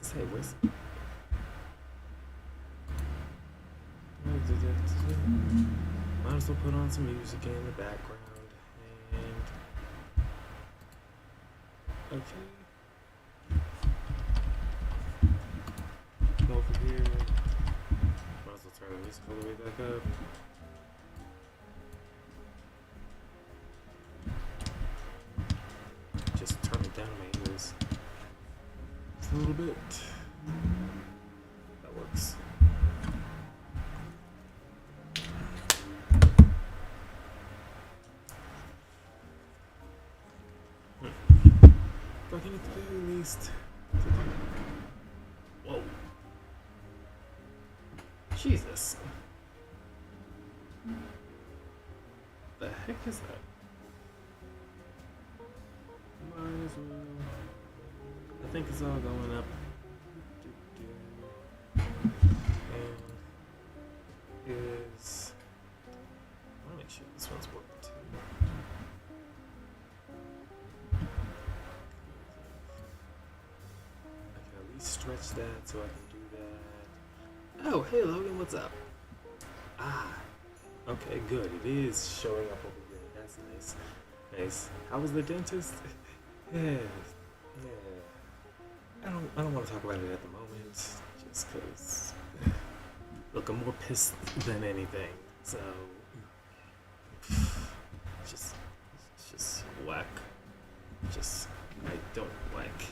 Say, where's might as well put on some music in the background. And okay, come over here. Might as well turn the music all the way back up. Just turn it down my ears just a little bit. That works. But at the very least, whoa, Jesus, the heck is that? Might as well. I think it's all going up. And is I want to make sure this one's working too. I can at least stretch that so I can do that. Oh, hey Logan, what's up? Ah, okay, good. It is showing up over here. That's nice. Nice. How was the dentist? Yeah, yeah. I don't want to talk about it at the moment, just because. Look, I'm more pissed than anything. So, just, just whack. Just, I don't like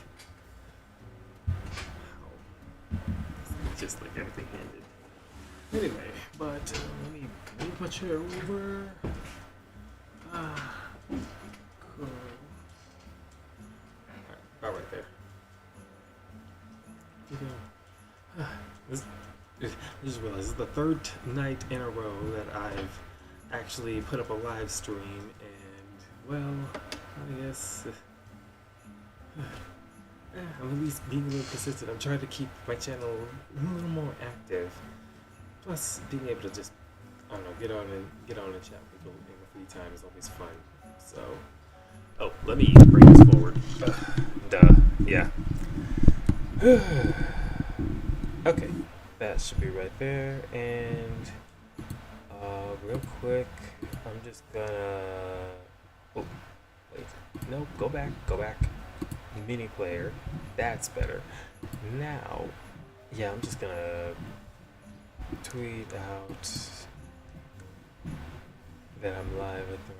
how just like everything ended. Anyway, but let me move my chair over. Ah, cool. All right there. This, I just realized this is the third night in a row that I've actually put up a live stream, and well, I guess I'm at least being a little consistent. I'm trying to keep my channel a little more active. Plus, being able to just I don't know, get on and chat with people in the free time is always fun. So, oh, let me bring this forward. Yeah. Okay, that should be right there. And real quick, I'm just gonna. Oh, wait. No, go back. Mini player. That's better. Now, yeah, I'm just gonna tweet out that I'm live at the.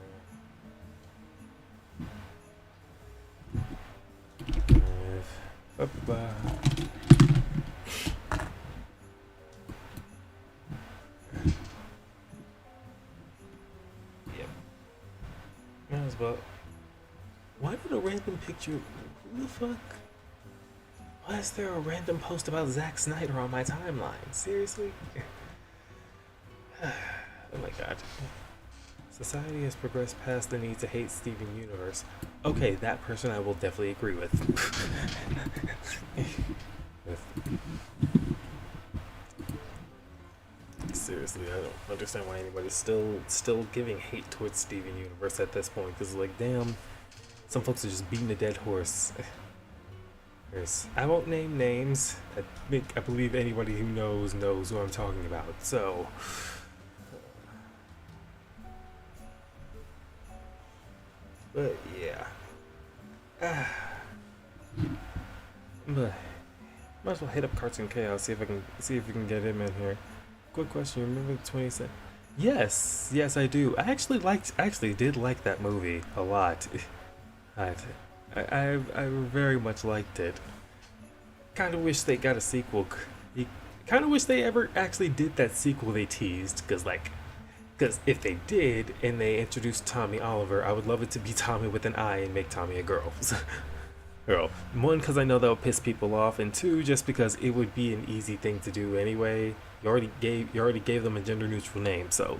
Yep. Might as well. Why did a random picture? Who the fuck? Why is there a random post about Zack Snyder on my timeline? Seriously? Oh my god. Society has progressed past the need to hate Steven Universe. Okay, that person I will definitely agree with. Seriously, I don't understand why anybody's still giving hate towards Steven Universe at this point. Because, like, damn, some folks are just beating a dead horse. I won't name names. I believe anybody who knows who I'm talking about. So, but yeah. But might as well hit up Cartoon Chaos. See if we can get him in here. Quick question: you remember the 20th? Yes, I do. I actually did like that movie a lot. I very much liked it. Kind of wish they got a sequel. Kind of wish they ever actually did that sequel they teased. Because if they did and they introduced Tommy Oliver, I would love it to be Tommy with an I and make Tommy a girl. Girl. One, because I know that would piss people off, and two, just because it would be an easy thing to do anyway. You already gave them a gender neutral name, so.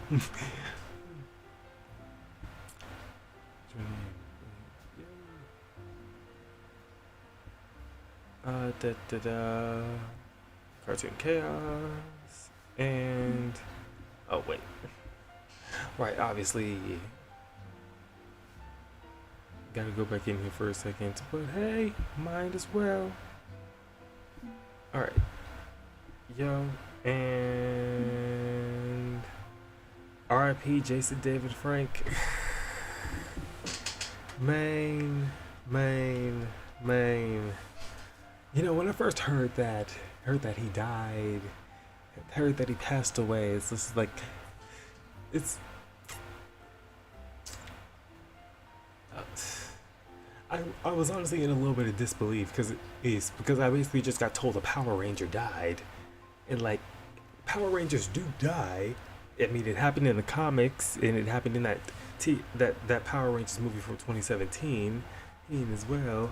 Cartoon Chaos and oh wait, right. Obviously, gotta go back in here for a second, but hey, might as well. All right, yo, and R.I.P. Jason David Frank. Main, main. You know, when I first heard that he died, heard that he passed away, it's just like, it's. Uh, I was honestly in a little bit of disbelief because I basically just got told a Power Ranger died, and like Power Rangers do die. I mean, it happened in the comics, and it happened in that Power Rangers movie from 2017, as well.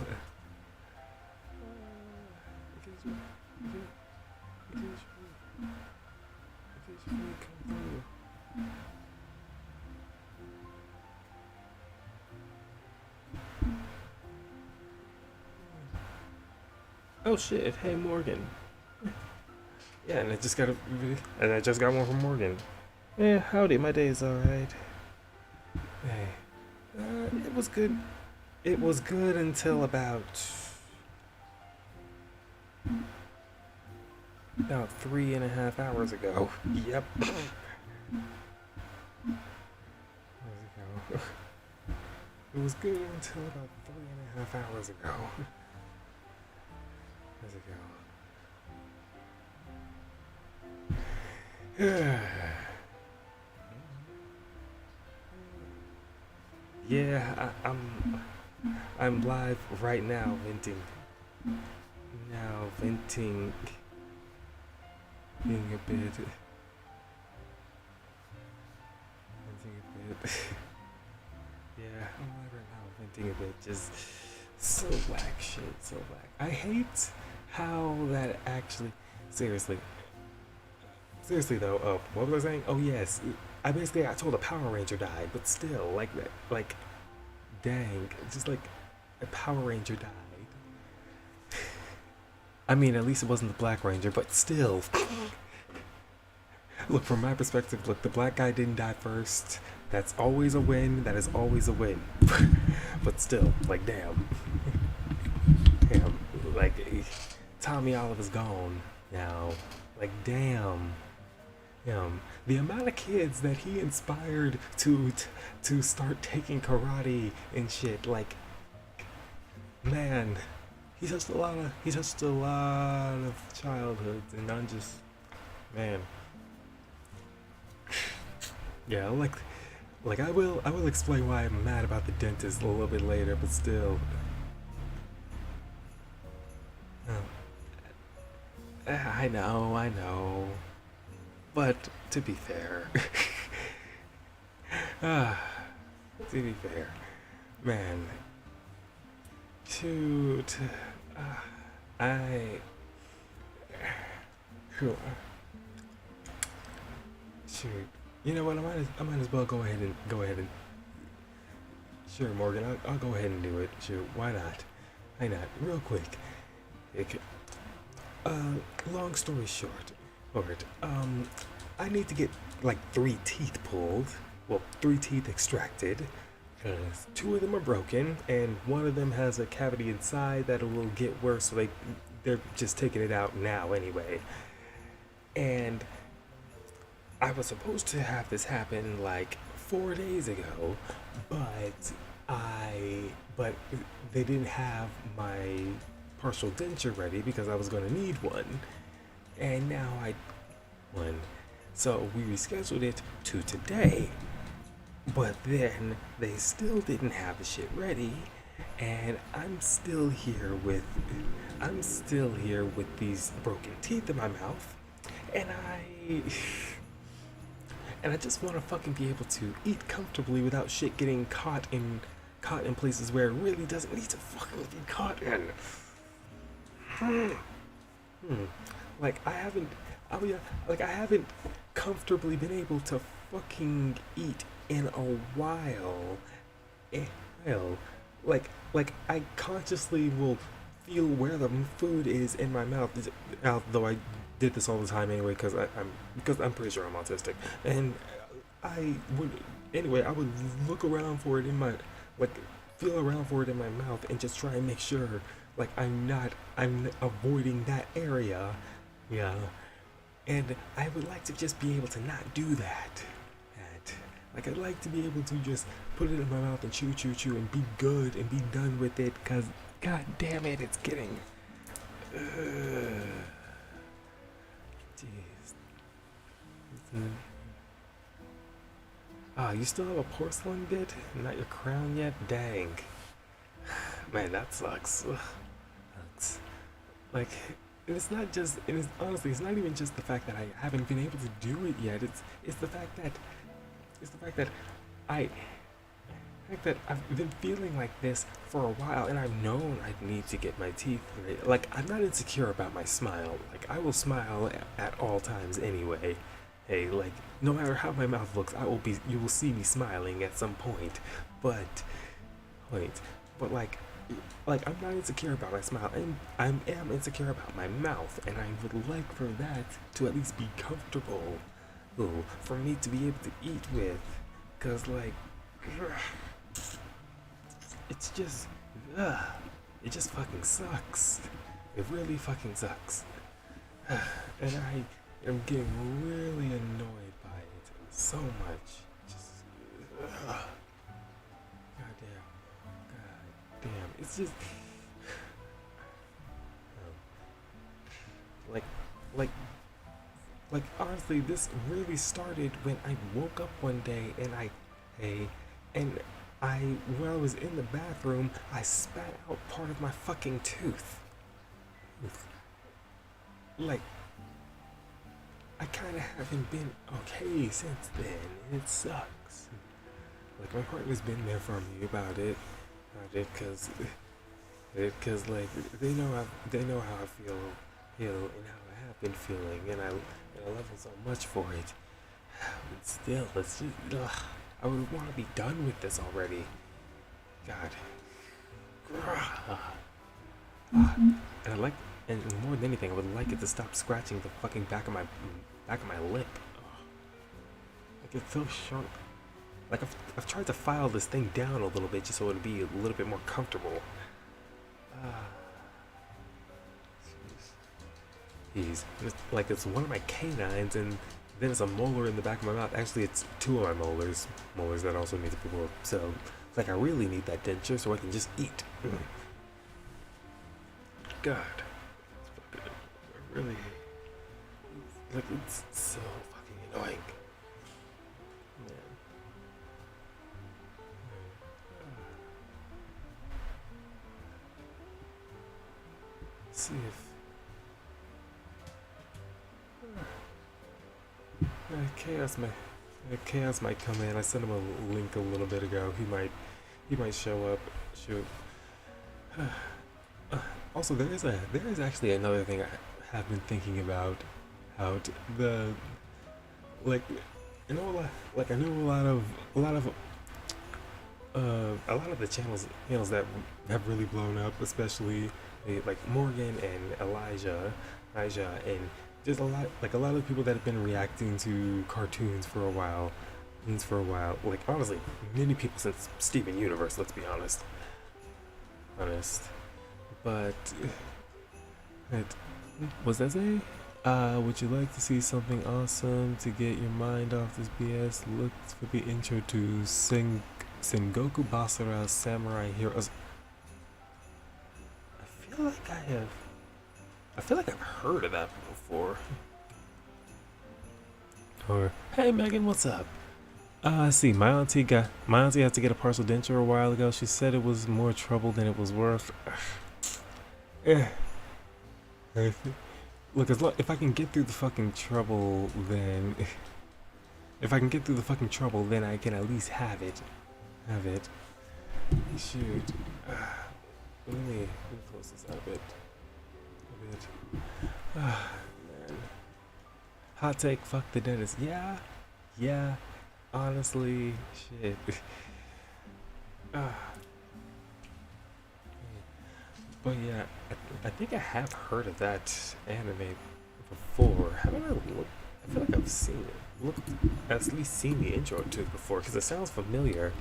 Oh shit! Hey Morgan. Yeah, and I just got one from Morgan. Yeah, howdy. My day's alright. Hey, it was good. It was good until about 3.5 hours ago. Yep. Where's it go? It was good until about 3.5 hours ago. Where's it go? Yeah, I'm live right now, venting. Now venting, being a bit, yeah, I'm live right now, venting a bit. Just so whack shit, so whack. I hate how that actually, seriously, though. What was I saying? Oh yes, I basically got told a Power Ranger died, but still, like, dang, just like a Power Ranger died. I mean, at least it wasn't the Black Ranger, but still. Look, from my perspective, look, the black guy didn't die first. That's always a win. That is always a win. But still, like, damn. Damn. Like, Tommy Oliver's gone now. Like, damn. The amount of kids that he inspired to start taking karate and shit, like, man, he touched a lot of childhoods, and I'm just, man. Yeah, like I will explain why I'm mad about the dentist a little bit later, but still. I know. But to be fair, to be fair, man, to I, shoot, you know what? I might as well go ahead and. Sure, Morgan, I'll go ahead and do it. Shoot, why not? Why not? Real quick. It, long story short, I need to get like 3 teeth pulled. Well, 3 teeth extracted. Because 2 of them are broken, and one of them has a cavity inside that will get worse. So they're just taking it out now anyway. And I was supposed to have this happen like 4 days ago, but they didn't have my partial denture ready because I was going to need one, and now one. So we rescheduled it to today, but then they still didn't have the shit ready, and I'm still here with these broken teeth in my mouth, and I just want to fucking be able to eat comfortably without shit getting caught in places where it really doesn't need to fucking be caught in. Like I haven't comfortably been able to fucking eat in a while. Like I consciously will feel where the food is in my mouth. Although I did this all the time anyway, because I'm pretty sure I'm autistic, and I would look around for it in my, like, feel around for it in my mouth and just try and make sure Like I'm avoiding that area. Yeah. And I would like to just be able to not do that. Like I'd like to be able to just put it in my mouth and chew, chew, chew, and be good and be done with it. Cause god damn it, it's getting. Jeez. Ah, you still have a porcelain bit? Not your crown yet? Dang. Man, that sucks. Ugh. Sucks. Like, and it's not just, and it's honestly, it's not even just the fact that I haven't been able to do it yet. It's the fact that, it's the fact that I, the fact that I've been feeling like this for a while, and I've known I need to get my teeth right. Like, I'm not insecure about my smile. Like, I will smile at all times anyway. Hey, like, no matter how my mouth looks, you will see me smiling at some point. But, wait, but like I'm not insecure about my smile, and I am insecure about my mouth, and I would like for that to at least be comfortable, for me to be able to eat with, cause like, it's just, it just fucking sucks. It really fucking sucks, and I am getting really annoyed by it so much. Just, damn, it's just like like like honestly, this really started when I woke up one day and when I was in the bathroom, I spat out part of my fucking tooth. Like, I kind of haven't been okay since then. It sucks. Like, my partner's been there for me about it, cause like they know how I feel, and how I have been feeling, and I love it so much for it. But still, it's just, I would want to be done with this already. God. And I like, and more than anything, I would like it to stop scratching the fucking back of my lip. Like, it feels sharp. Like, I've tried to file this thing down a little bit just so it'd be a little bit more comfortable. Jeez. It's one of my canines, and then it's a molar in the back of my mouth. Actually, it's two of my molars that also need to be worked. So, it's like I really need that denture so I can just eat. God. Really, like, it's so fucking annoying. Man. Let's see if Chaos might come in. I sent him a link a little bit ago. He might show up. Shoot. Also, there is actually another thing I have been thinking about. Like, I know a lot of the channels that have really blown up, especially like Morgan and Elijah, and just a lot of people that have been reacting to cartoons for a while. Like, honestly, many people since Steven Universe. Let's be honest. But what's that say? Would you like to see something awesome to get your mind off this BS? Look for the intro to Sengoku Basara Samurai Heroes. I feel like I've heard of that before. Or, hey Megan, what's up? I see. My auntie had to get a partial denture a while ago. She said it was more trouble than it was worth. Look, if I can get through the fucking trouble, then I can at least have it. Shoot. Let me close this out a bit. Man. Hot take, fuck the dentist. Yeah. Honestly, shit. But yeah, I think I have heard of that anime before. Haven't I looked? I feel like I've seen it. At least seen the intro to it before, because it sounds familiar.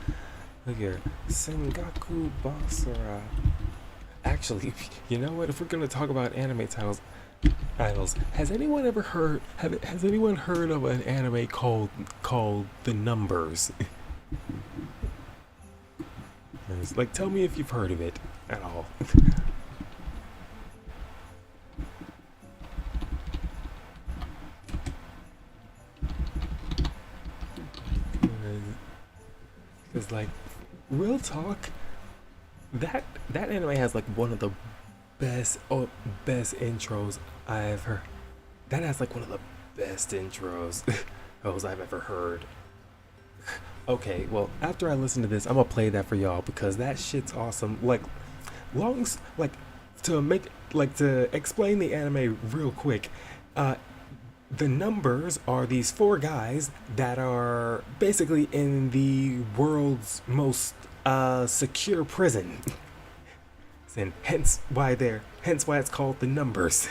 Look here. Sengoku Basara. Actually, you know what? If we're gonna talk about anime titles, has anyone ever has anyone heard of an anime called The Numbers? Like, tell me if you've heard of it at all. Because, like, real talk, that anime has like one of the best intros I've heard. That has like one of the best intros I've ever heard. Okay, well, after I listen to this, I'm gonna play that for y'all because that shit's awesome. Like to explain the anime real quick. Uh, the Numbers are these four guys that are basically in the world's most secure prison, and hence why it's called The Numbers.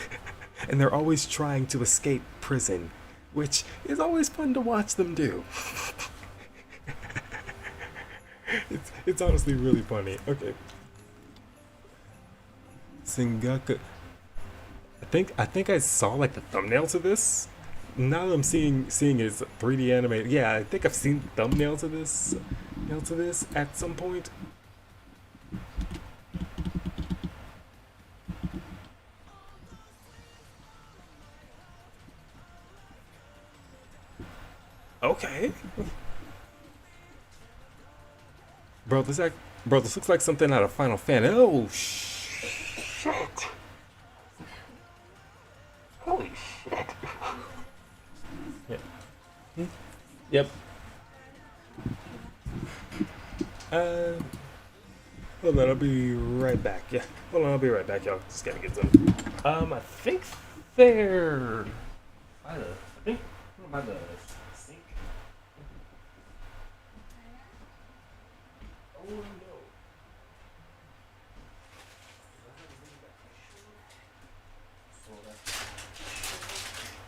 And they're always trying to escape prison, which is always fun to watch them do. It's honestly really funny. Okay. Sengoku. I think I saw like the thumbnail to this. Now that I'm seeing it's 3D animated. Yeah, I think I've seen the thumbnail to this at some point. Okay. Bro, this looks like something out of Final Fantasy. Oh shit! Holy shit! Yep. Yep. Hold on, I'll be right back. Yeah, hold on, I'll be right back, y'all. Just gotta get some. I think they're by the sink. Oh no.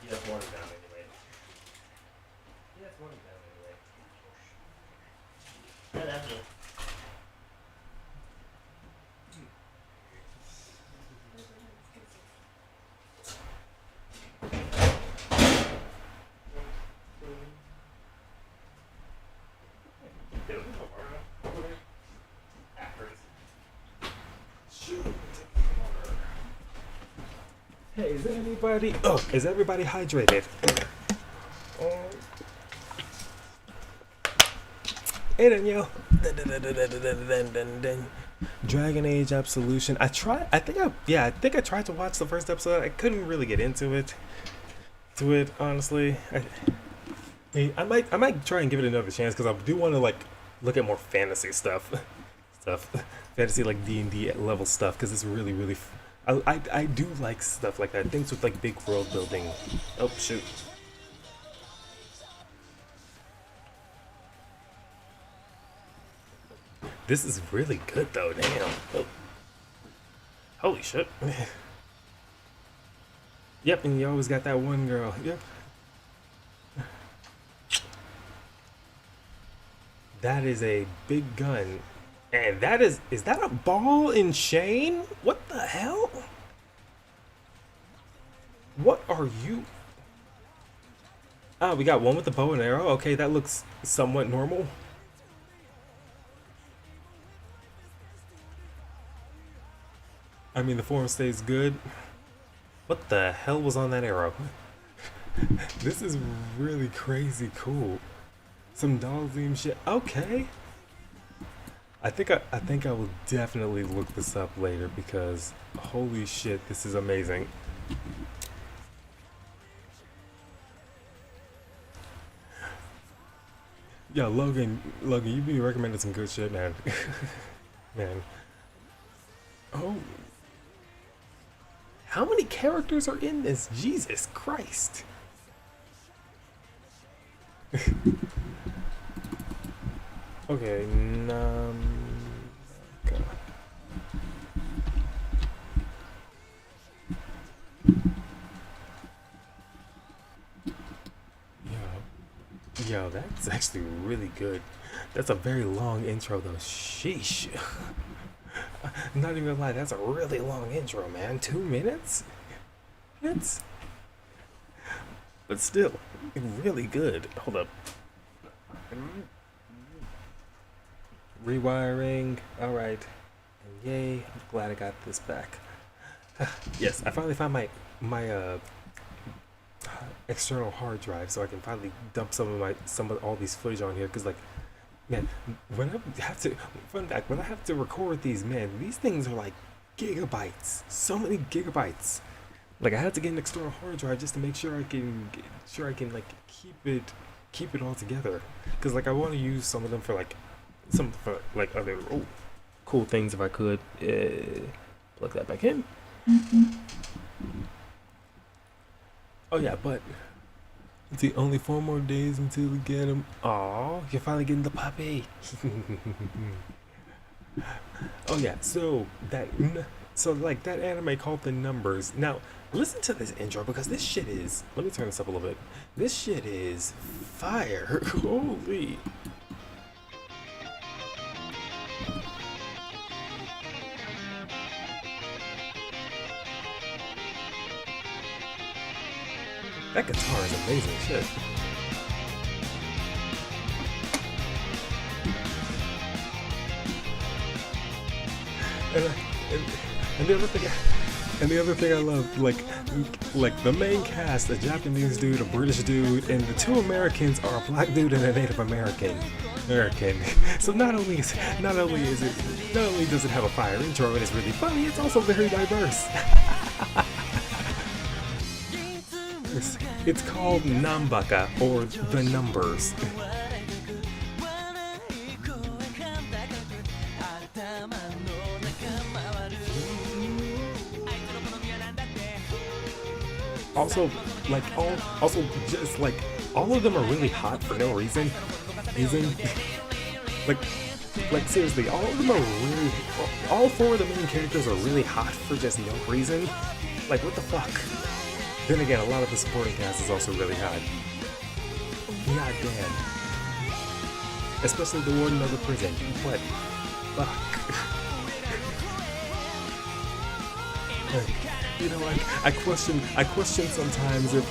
Yeah, it's water down anyway. Yeah, it's water down anyway. Yeah, that's it. Hey, is everybody hydrated? Hey then, yo. Dragon Age Absolution. I think I tried to watch the first episode. I couldn't really get into it. Honestly. I might try and give it another chance because I do want to like look at more fantasy stuff. Fantasy like D&D level stuff because it's really I do like stuff like that. Things with like big world building. Oh shoot. This is really good though, damn. Oh. Holy shit. Yep, and you always got that one girl. Yep. That is a big gun. And is that a ball and chain? What the hell? What are you? Ah, we got one with the bow and arrow. Okay, that looks somewhat normal. I mean, the form stays good. What the hell was on that arrow? This is really crazy cool. Some Dalzim shit. Okay. I think I will definitely look this up later because holy shit, this is amazing. Yeah, Logan, you be recommending some good shit, man. Man. Oh. How many characters are in this? Jesus Christ. Okay, okay. Yo, that's actually really good. That's a very long intro though. Sheesh. Not even gonna lie, that's a really long intro, man. 2 minutes? It's, but still, really good. Hold up. Rewiring. Alright. And yay, I'm glad I got this back. Yes, I finally found my external hard drive, so I can finally dump some of all these footage on here. Cause like, man, when I have to, fun fact, when I have to record these, man, these things are like gigabytes, so many gigabytes. Like I had to get an external hard drive just to make sure I can like keep it all together. Cause like I want to use some of them for like other cool things if I could. Plug that back in. Oh yeah, but it's the only 4 more days until we get him. Aw, you're finally getting the puppy. Oh yeah, so like that anime called The Numbers. Now listen to this intro because this shit is. Let me turn this up a little bit. This shit is fire. Holy. That guitar is amazing shit. And the other thing I love, like the main cast, a Japanese dude, a British dude, and the two Americans are a black dude and a Native American. So not only does it have a fire intro and it's really funny, it's also very diverse. It's called Nambaka, or The Numbers. Also, all of them are really hot for no reason. Like seriously, all four of the main characters are really hot for just no reason. Like what the fuck? Then again, a lot of the supporting cast is also really hot. God damn. Especially the warden of the prison. What? Fuck. You know, I question sometimes if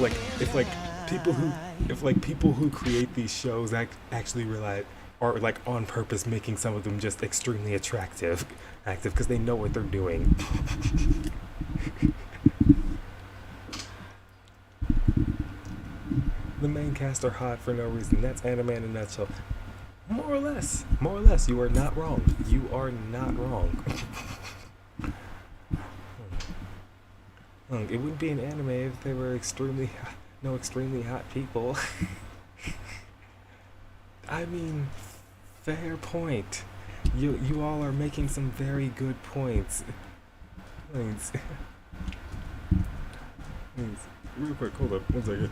people who create these shows actually realize, or like on purpose making some of them just extremely active because they know what they're doing. The main cast are hot for no reason. That's anime in a nutshell. More or less, you are not wrong. It wouldn't be an anime if they were extremely hot people. I mean, fair point. You all are making some very good points. Thanks. Real quick, hold up, 1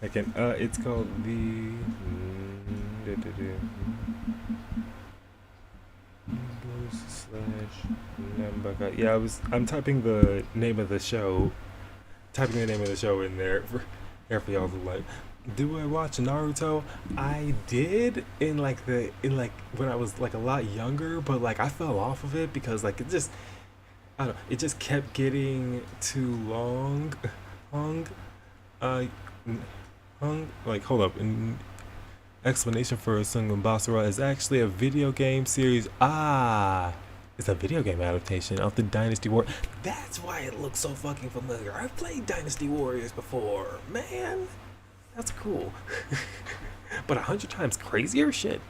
second. It's called the /Nambaka. Yeah, I'm typing the name of the show in there for y'all to like. Do I watch Naruto? I did in when I was like a lot younger, but like I fell off of it because like it just kept getting too long. Like hold up, an explanation for Sungun Basara is actually a video game series. It's a video game adaptation of the Dynasty War. That's why it looks so fucking familiar. I've played Dynasty Warriors before, man. That's cool. But 100 times crazier shit.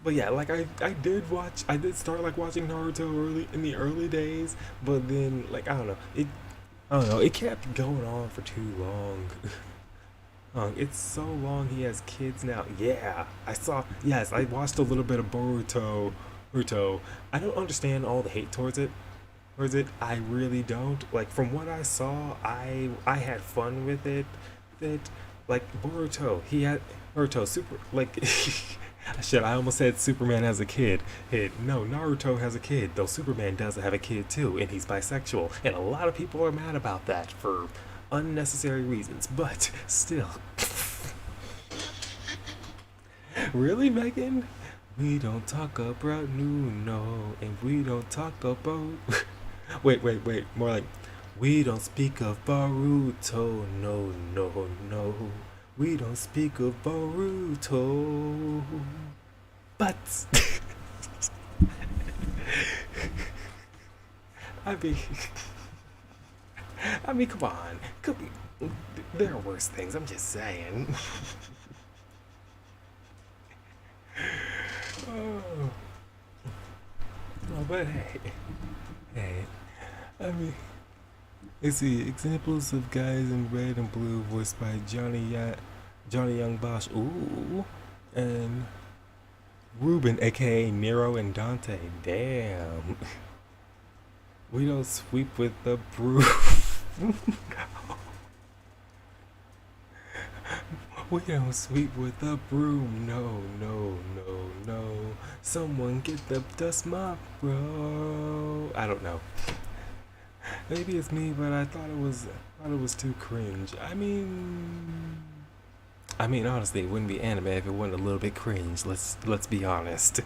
But yeah, like I did start like watching Naruto in the early days, but then like I don't know, it kept going on for too long. It's so long he has kids now. Yeah, I watched a little bit of Boruto. I don't understand all the hate towards it. I really don't. Like from what I saw, I had fun with it. Like Boruto, super like shit, I almost said Superman has a kid. No, Naruto has a kid, though Superman does have a kid too, and he's bisexual. And a lot of people are mad about that for unnecessary reasons, but still. Really, Megan? We don't talk about Nuno, and we don't talk about. Wait. More like, we don't speak of Baruto. No, no, no. We don't speak of Baruto. But. I mean. I mean, come on. Could be. There are worse things, I'm just saying. Oh. Oh, but hey, I mean, let's see examples of guys in red and blue voiced by Johnny Young Bosch, ooh, and Ruben, aka Nero and Dante. Damn, we don't sweep with the broom. We don't sweep with the broom. No, no, no, no. Someone get the dust mop, bro. I don't know. Maybe it's me, but I thought it was too cringe. I mean, honestly, it wouldn't be anime if it wasn't a little bit cringe. Let's be honest.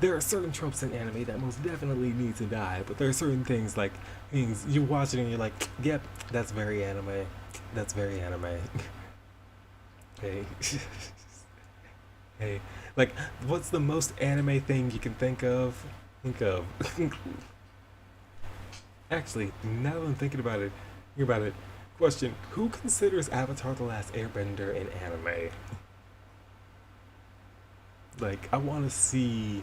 There are certain tropes in anime that most definitely need to die, but there are certain things like things you watch it and you're like, yep, that's very anime. That's very anime. Hey, hey, like, what's the most anime thing you can think of? Think of. Actually, now that I'm thinking about it. Question: who considers Avatar: The Last Airbender an anime? Like, I want to see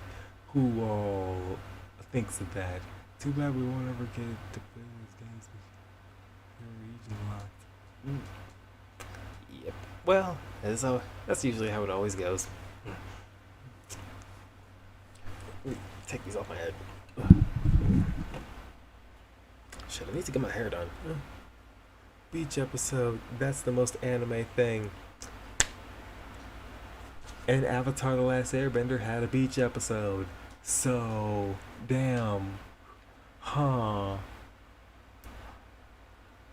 who all thinks of that. Too bad we won't ever get to play these games with your region locked. Yep. Well, that's usually how it always goes. Take these off my head. Shit, I need to get my hair done. Beach episode. That's the most anime thing. And Avatar: The Last Airbender had a beach episode. So, damn. Huh.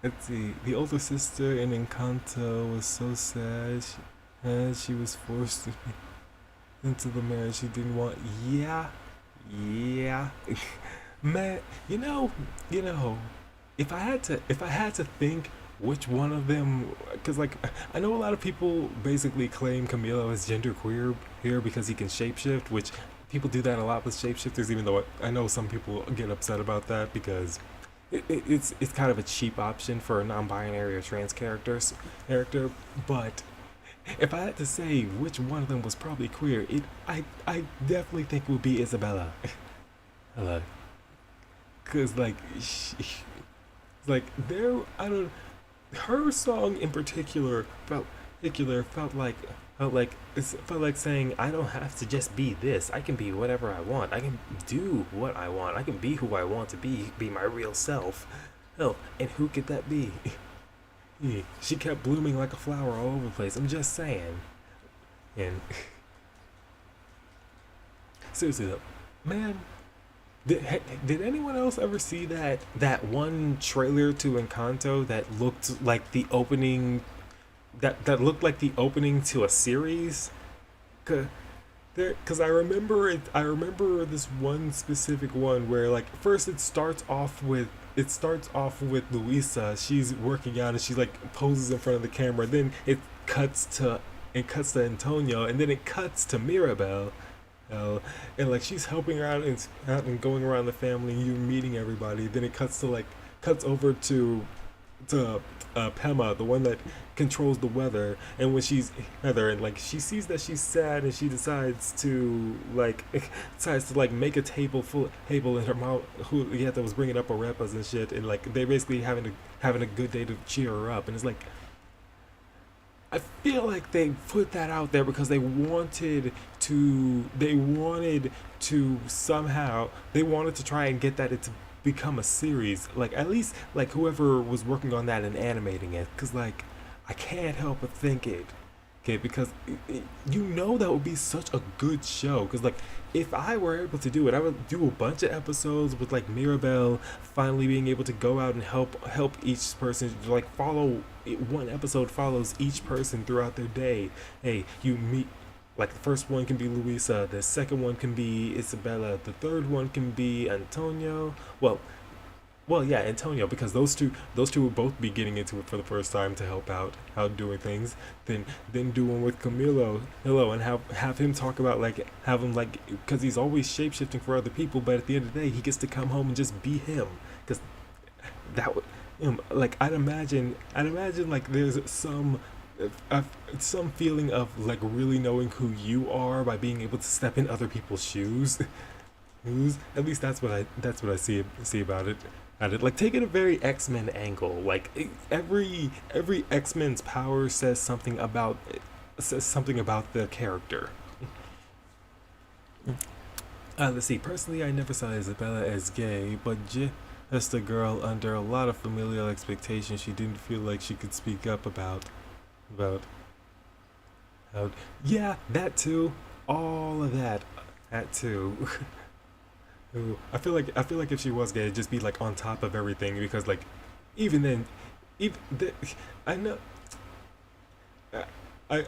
Let's see. The older sister in Encanto was so sad. And she was forced into the marriage she didn't want. Yeah. Yeah. Man, if I had to think which one of them, because like I know a lot of people basically claim Camilo is genderqueer here because he can shapeshift, which people do that a lot with shapeshifters. Even though I know some people get upset about that because it's kind of a cheap option for a non-binary or trans character. But if I had to say which one of them was probably queer, I definitely think it would be Isabella. Hello. Cause like, like there, I don't. Her song in particular felt like saying I don't have to just be this. I can be whatever I want. I can do what I want. I can be who I want to be my real self. Hell, and who could that be? Yeah, she kept blooming like a flower all over the place. I'm just saying. And seriously though, man, did anyone else ever see that one trailer to Encanto that looked like the opening that looked like the opening to a series? Cause I remember this one specific one where like first it starts off with Luisa. She's working out and she like poses in front of the camera. Then it cuts to Antonio, and then it cuts to Mirabel. And like she's helping her out and going around the family, and you meeting everybody. Then it cuts over to Pema, the one that controls the weather. And when she's Heather, and like she sees that she's sad, and she decides to like make a table in her mouth. Who yeah, that was bringing up arepas and shit, and like they're basically having a good day to cheer her up. And it's like I feel like they put that out there because they wanted to try and get that it to become a series. Like at least like whoever was working on that and animating it, because like I can't help but think it. Okay, because that would be such a good show. Because like, if I were able to do it, I would do a bunch of episodes with like Mirabelle finally being able to go out and help each person. Like one episode follows each person throughout their day. Hey, you meet Like the first one can be Luisa, the second one can be Isabella, the third one can be Antonio. Well, yeah, Antonio, because those two will both be getting into it for the first time to help out doing things. Then do one with Camilo, and have him talk about like have him like because he's always shape shifting for other people, but at the end of the day, he gets to come home and just be him. Because that would, like I'd imagine like there's uh, some feeling of like really knowing who you are by being able to step in other people's shoes. At least that's what I see about it. At it, like take it a very X-Men angle. Like every X-Men's power says something about the character. Let's see. Personally, I never saw Isabella as gay, but just a girl under a lot of familial expectations. She didn't feel like she could speak up about how. Yeah, that too. All of that. That too. Ooh, I feel like if she was gay, it'd just be like on top of everything because like even then, even I know I I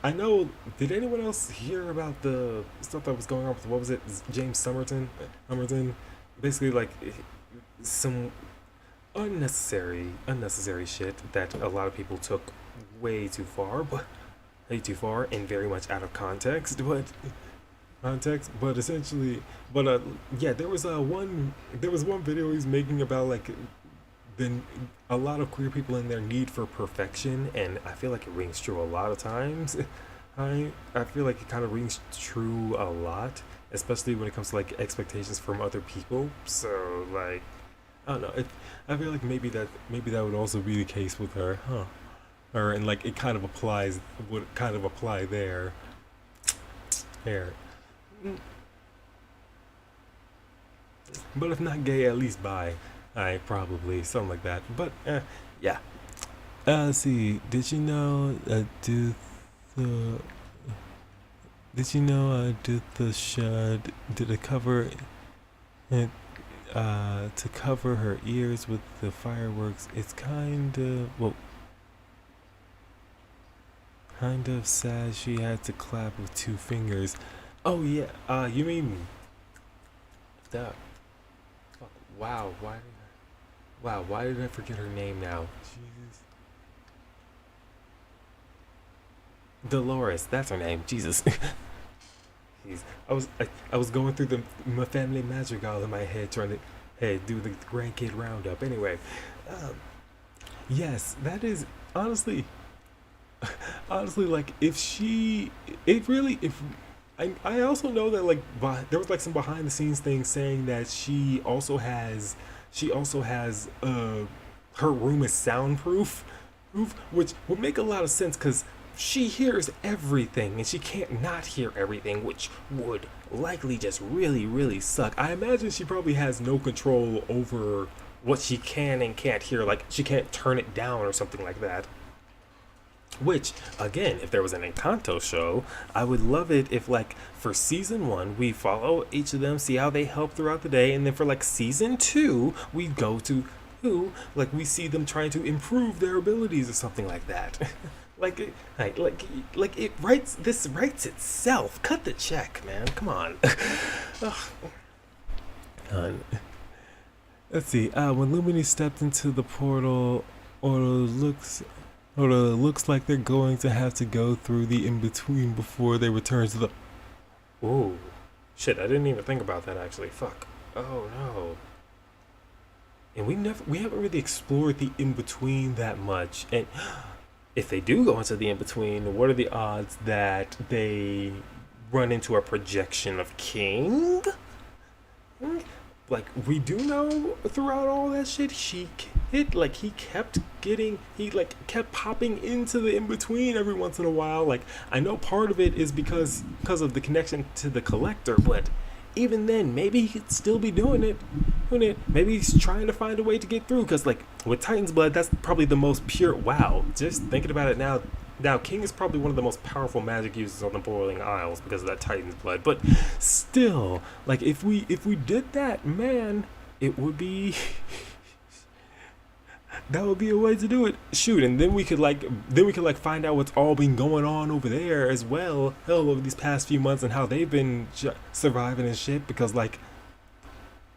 I know. Did anyone else hear about the stuff that was going on with what was it? James Somerton, basically like some unnecessary shit that a lot of people took way too far, but way too far and very much out of context, but essentially, but yeah, there was one video he's making about like then a lot of queer people in their need for perfection, and I feel like it rings true a lot of times. I feel like it kind of rings true a lot, especially when it comes to like expectations from other people. So like I don't know. I feel like maybe that would also be the case with her, huh? Or and like it kind of applies would kind of apply there. Mm, But if not gay, at least bi. I probably something like that. But yeah. Let's see. The did you know Dutha should did a cover it to cover her ears with the fireworks? It's kind of sad she had to clap with two fingers. Oh yeah. You mean that? Fuck. Wow. Why did I forget her name now? Jesus. Dolores. That's her name. Jesus. Jeez. I was going through my family madrigal in my head trying to do the grandkid roundup. Anyway, um, yes, that is honestly like if she it really if I also know that like there was like some behind the scenes things saying that she also has her room is soundproof which would make a lot of sense because she hears everything and she can't not hear everything, which would likely just really suck. I imagine she probably has no control over what she can and can't hear, like she can't turn it down or something like that. Which, again, if there was an Encanto show, I would love it if, like, for season one, we follow each of them, see how they help throughout the day, and then for, like, season two, we go to who, like, we see them trying to improve their abilities or something like that. like, it writes itself. Cut the check, man. Come on. Ugh. Uh, let's see. When Lumini stepped into the portal, Oro looks looks like they're going to have to go through the in between before they return to the. Ooh, shit! I didn't even think about that actually. Fuck. Oh no. And we haven't really explored the in between that much. And if they do go into the in between, what are the odds that they run into a projection of King? Like we do know throughout all that shit he like kept popping into the in between every once in a while. Like I know part of it is because of the connection to the collector, but even then maybe he could still be doing it. Maybe he's trying to find a way to get through because like with Titan's blood, that's probably the most pure. Wow, just thinking about it now, King is probably one of the most powerful magic users on the Boiling Isles because of that Titan's blood. But still, like if we, did that, man, it would be. that would be a way to do it. Shoot, and then we could like find out what's all been going on over there as well. Hell, over these past few months and how they've been surviving and shit. Because like,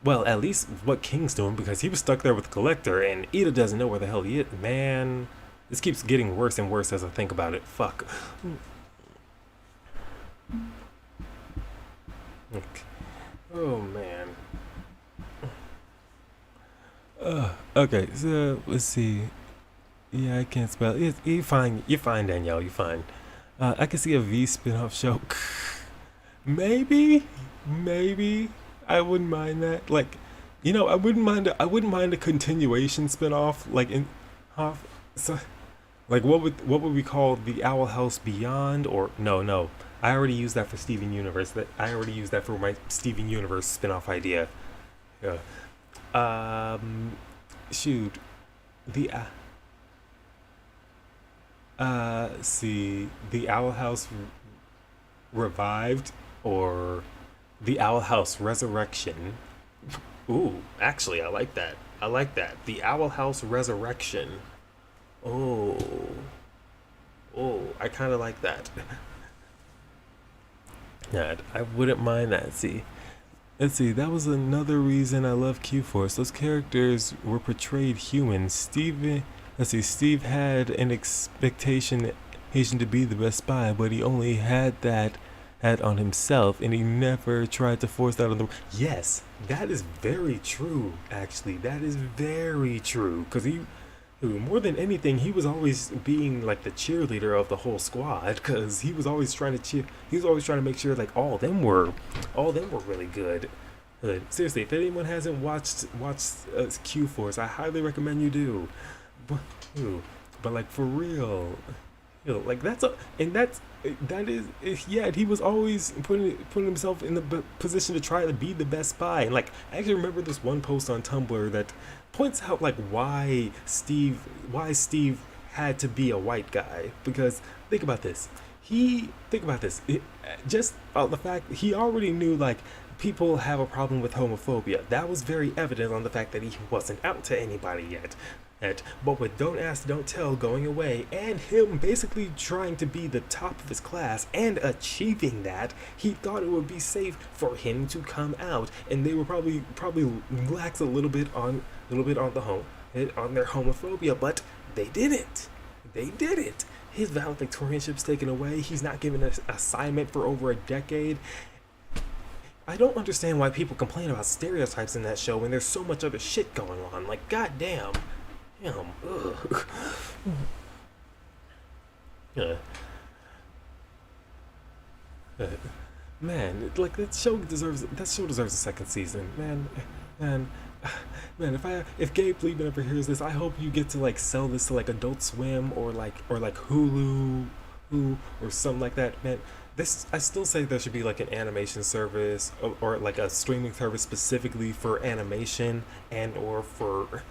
well, at least what King's doing, because he was stuck there with the Collector, and Ida doesn't know where the hell he is. Man, this keeps getting worse and worse as I think about it. Fuck. Okay. Oh man. Okay, so let's see. Yeah, I can't spell. You fine. You're fine, Danielle. You're fine. I can see a V spin-off show. Maybe, maybe I wouldn't mind that. Like, you know, I wouldn't mind. I wouldn't mind a continuation spin-off. Like in, so, like what would we call the Owl House Beyond? Or no. I already used that for Steven Universe. That I already used that for my Steven Universe spin-off idea. Yeah. Shoot, the see, the Owl House revived, or the Owl House Resurrection. Ooh, actually, I like that. I like that. The Owl House Resurrection. Oh, I kind of like that. Yeah, I wouldn't mind that. See, let's see, that was another reason I love Q-Force. Those characters were portrayed human. Steve had an expectation to be the best spy, but he only had on himself, and he never tried to force that on the. Yes, that is very true. Actually, that is very true. Cause more than anything, he was always being like the cheerleader of the whole squad. Cause he was always trying to cheer. He was always trying to make sure like all them were really good. Seriously, if anyone hasn't watched Q Force, I highly recommend you do. But like for real, like that is yeah. He was always putting himself in the position to try to be the best spy. And like I actually remember this one post on Tumblr that points out like why Steve had to be a white guy. Because think about this. Just the fact the already knew like people have a problem with homophobia. That was very evident on the fact that he wasn't out to anybody yet. But with Don't Ask, Don't Tell going away, and him basically trying to be the top of his class and achieving that, he thought it would be safe for him to come out, and they were probably lax a little bit on their homophobia, but they didn't. His valedictorianship's taken away. He's not given an assignment for over a decade. I don't understand why people complain about stereotypes in that show when there's so much other shit going on. Like, goddamn. Ugh. Yeah. Man, like that show deserves a second season. Man, if Gabe Liebman ever hears this, I hope you get to like sell this to like Adult Swim or like Hulu, or something like that. Man, this I still say there should be like an animation service or like a streaming service specifically for animation and or for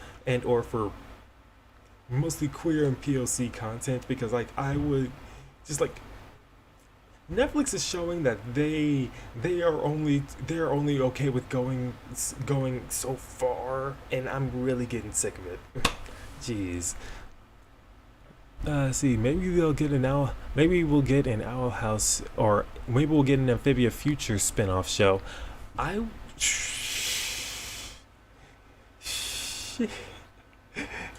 mostly queer and POC content, because like I would just like Netflix is showing that they are only okay with going so far, and I'm really getting sick of it. Jeez. See, maybe they'll get maybe we'll get an Owl House, or maybe we'll get an Amphibia Future spin-off show. I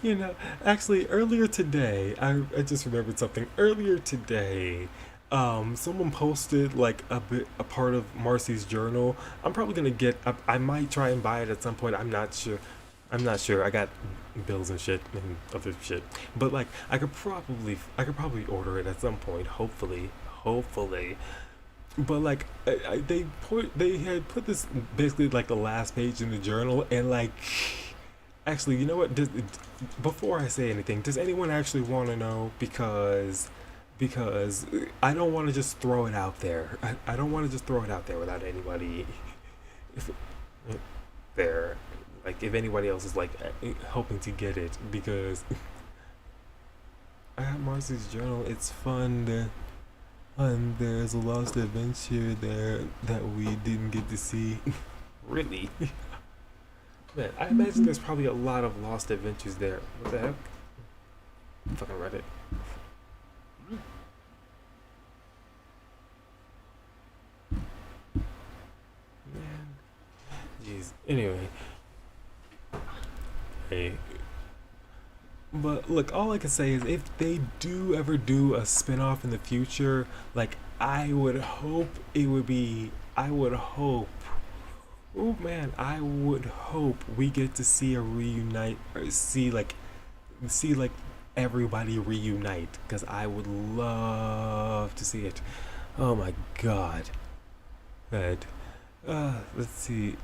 You know, actually, earlier today, I just remembered something. Earlier today, someone posted like a part of Marcy's journal. I'm probably gonna I might try and buy it at some point. I'm not sure. I got bills and shit and other shit. But like, I could probably order it at some point. Hopefully. But like, they had put this basically like the last page in the journal, and like. Actually, you know what? Before I say anything, does anyone actually want to know? Because I don't want to just throw it out there. I don't want to just throw it out there without anybody there. Like, if anybody else is like hoping to get it, because I have Marcy's journal. It's fun. And there's a lost adventure there that we didn't get to see. Really? Man, I imagine there's probably a lot of lost adventures there. What the heck? Fucking Reddit. Man. Jeez. Anyway. Hey. But look, all I can say is if they do ever do a spin-off in the future, like I would hope it would be I would hope oh man, I would hope we get to see a reunite or see like everybody reunite because I would love to see it. Oh my god. But let's see.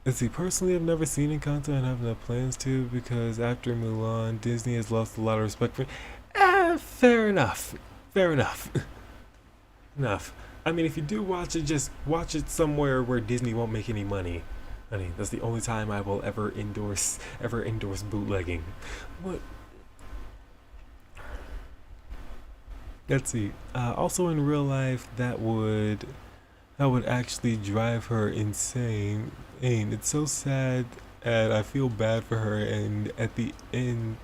Let's see. Personally, I've never seen Encanto and have no plans to because after Mulan, Disney has lost a lot of respect for. Fair enough. Fair enough. Enough. I mean, if you do watch it, just watch it somewhere where Disney won't make any money. I mean, that's the only time I will ever endorse bootlegging. What? Let's see. Also, in real life, that would actually drive her insane. And it's so sad, and I feel bad for her. And at the end,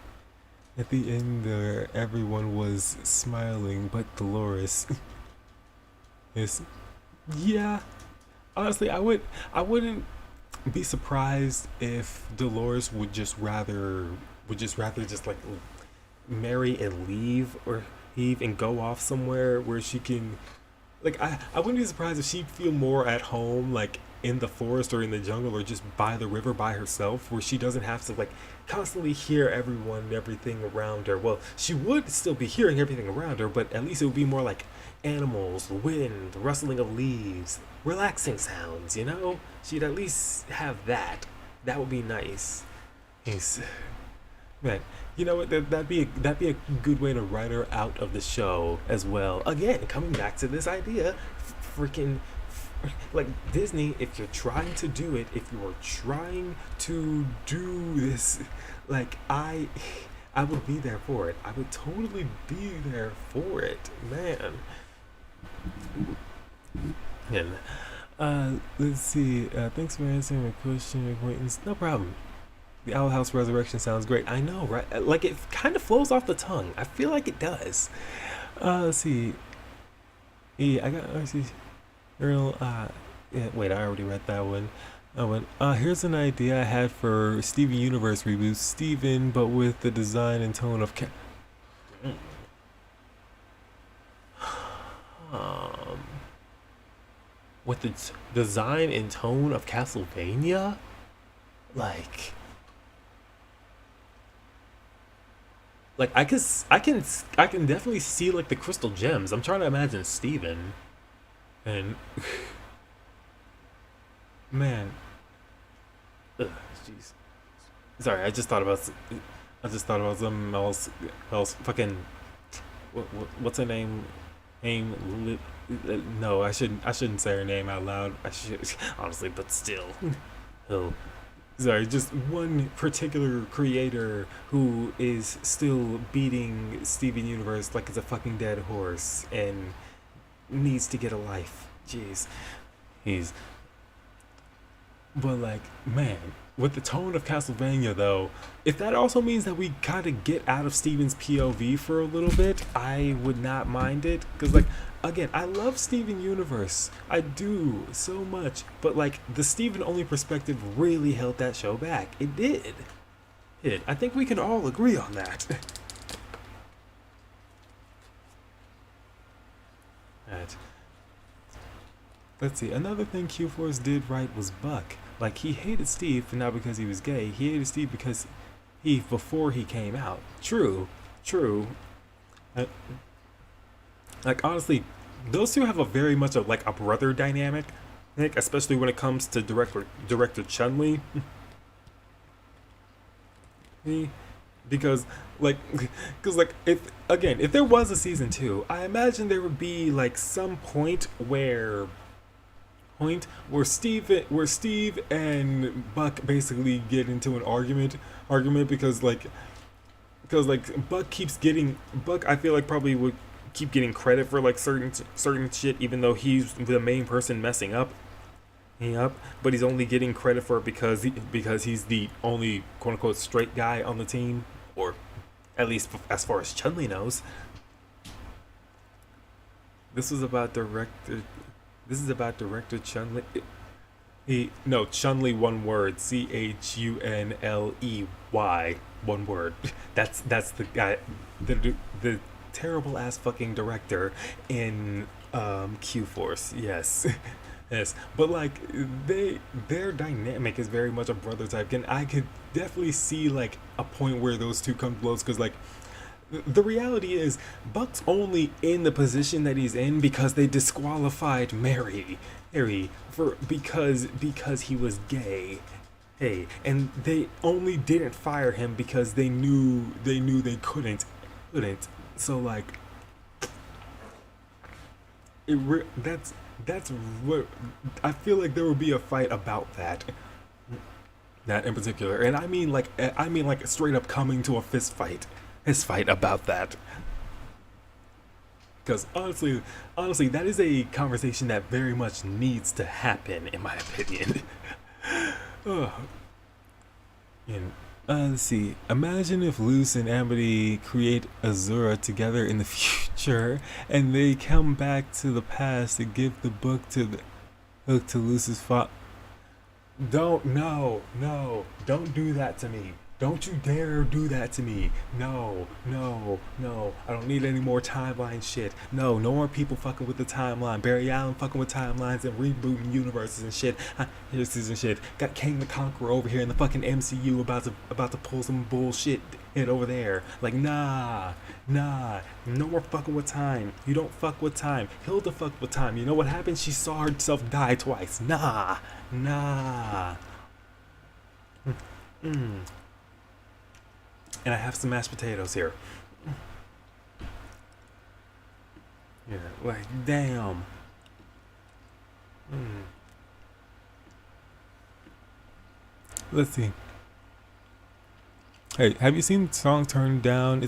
there, everyone was smiling, but Dolores is. Yeah, honestly, I wouldn't be surprised if Dolores would just rather just like marry and leave or leave and go off somewhere where she can like I wouldn't be surprised if she'd feel more at home like in the forest or in the jungle or just by the river by herself where she doesn't have to like constantly hear everyone and everything around her. Well, she would still be hearing everything around her, but at least it would be more like animals, wind, rustling of leaves, relaxing sounds, you know? She'd at least have that. That would be nice. Yes. Man, you know what? That'd be a good way to write her out of the show as well. Again, coming back to this idea, freaking like Disney. If you're trying to do it, if you're trying to do this, like I would be there for it. I would totally be there for it, man. And let's see. Thanks for answering my question, acquaintance. No problem. The Owl House Resurrection sounds great. I know, right? Like it kind of flows off the tongue. I feel like it does. Let's see. Yeah, I got. Let's see. Earl. Yeah. Wait, I already read that one. I went. Here's an idea I had for Steven Universe reboot. Steven, but with the design and tone of. Um, with the design and tone of Castlevania, like. Like I can definitely see like the crystal gems. I'm trying to imagine Steven and man, ugh, jeez. Sorry, I just thought about something else. Fucking what's her name? No, I shouldn't say her name out loud. I should honestly, but still. Oh, sorry, just one particular creator who is still beating Steven Universe like it's a fucking dead horse and needs to get a life. Jeez. He's but like, man, with the tone of Castlevania though, if that also means that we kind of get out of Steven's POV for a little bit, I would not mind it. Cause like, again, I love Steven Universe, I do so much, but like the Steven only perspective really held that show back. It did. I think we can all agree on that. That Let's see. Another thing Q Force did right was Buck. Like he hated Steve, but not because he was gay. He hated Steve because he before he came out. True, true. Uh, like honestly, those two have a very much of like a brother dynamic. Like especially when it comes to director Chun Li. Because like because like if there was a season two, I imagine there would be like some point where Steve and Buck basically get into an argument because Buck I feel like probably would keep getting credit for like certain shit even though he's the main person messing up. Yep, but he's only getting credit for it because he's the only quote unquote straight guy on the team, or at least as far as Chun Li knows. This was about director. This is about director Chun Li. He no Chun Li, one word, Chunley, one word. That's the guy, the terrible ass fucking director in Q Force. Yes. Yes, but like their dynamic is very much a brother type, and I could definitely see like a point where those two come close because like the reality is Buck's only in the position that he's in because they disqualified Mary for because he was gay. Hey, and they only didn't fire him because they couldn't. So like that's what I feel like there will be a fight about that in particular, and I mean like straight up coming to a fist fight about that. Because honestly, that is a conversation that very much needs to happen, in my opinion. Oh. And let's see. Imagine if Luce and Amity create Azura together in the future, and they come back to the past to give the book to Luce's father. Don't do that to me. Don't you dare do that to me. No. I don't need any more timeline shit. No more people fucking with the timeline. Barry Allen fucking with timelines and rebooting universes and shit. Here's and shit. Got Kang the Conqueror over here in the fucking MCU about to pull some bullshit in over there. Like nah. No more fucking with time. You don't fuck with time. Hilda fucked with time. You know what happened? She saw herself die twice. Nah. And I have some mashed potatoes here. Yeah, like, damn. Let's see. Hey, have you seen the song Turn Down?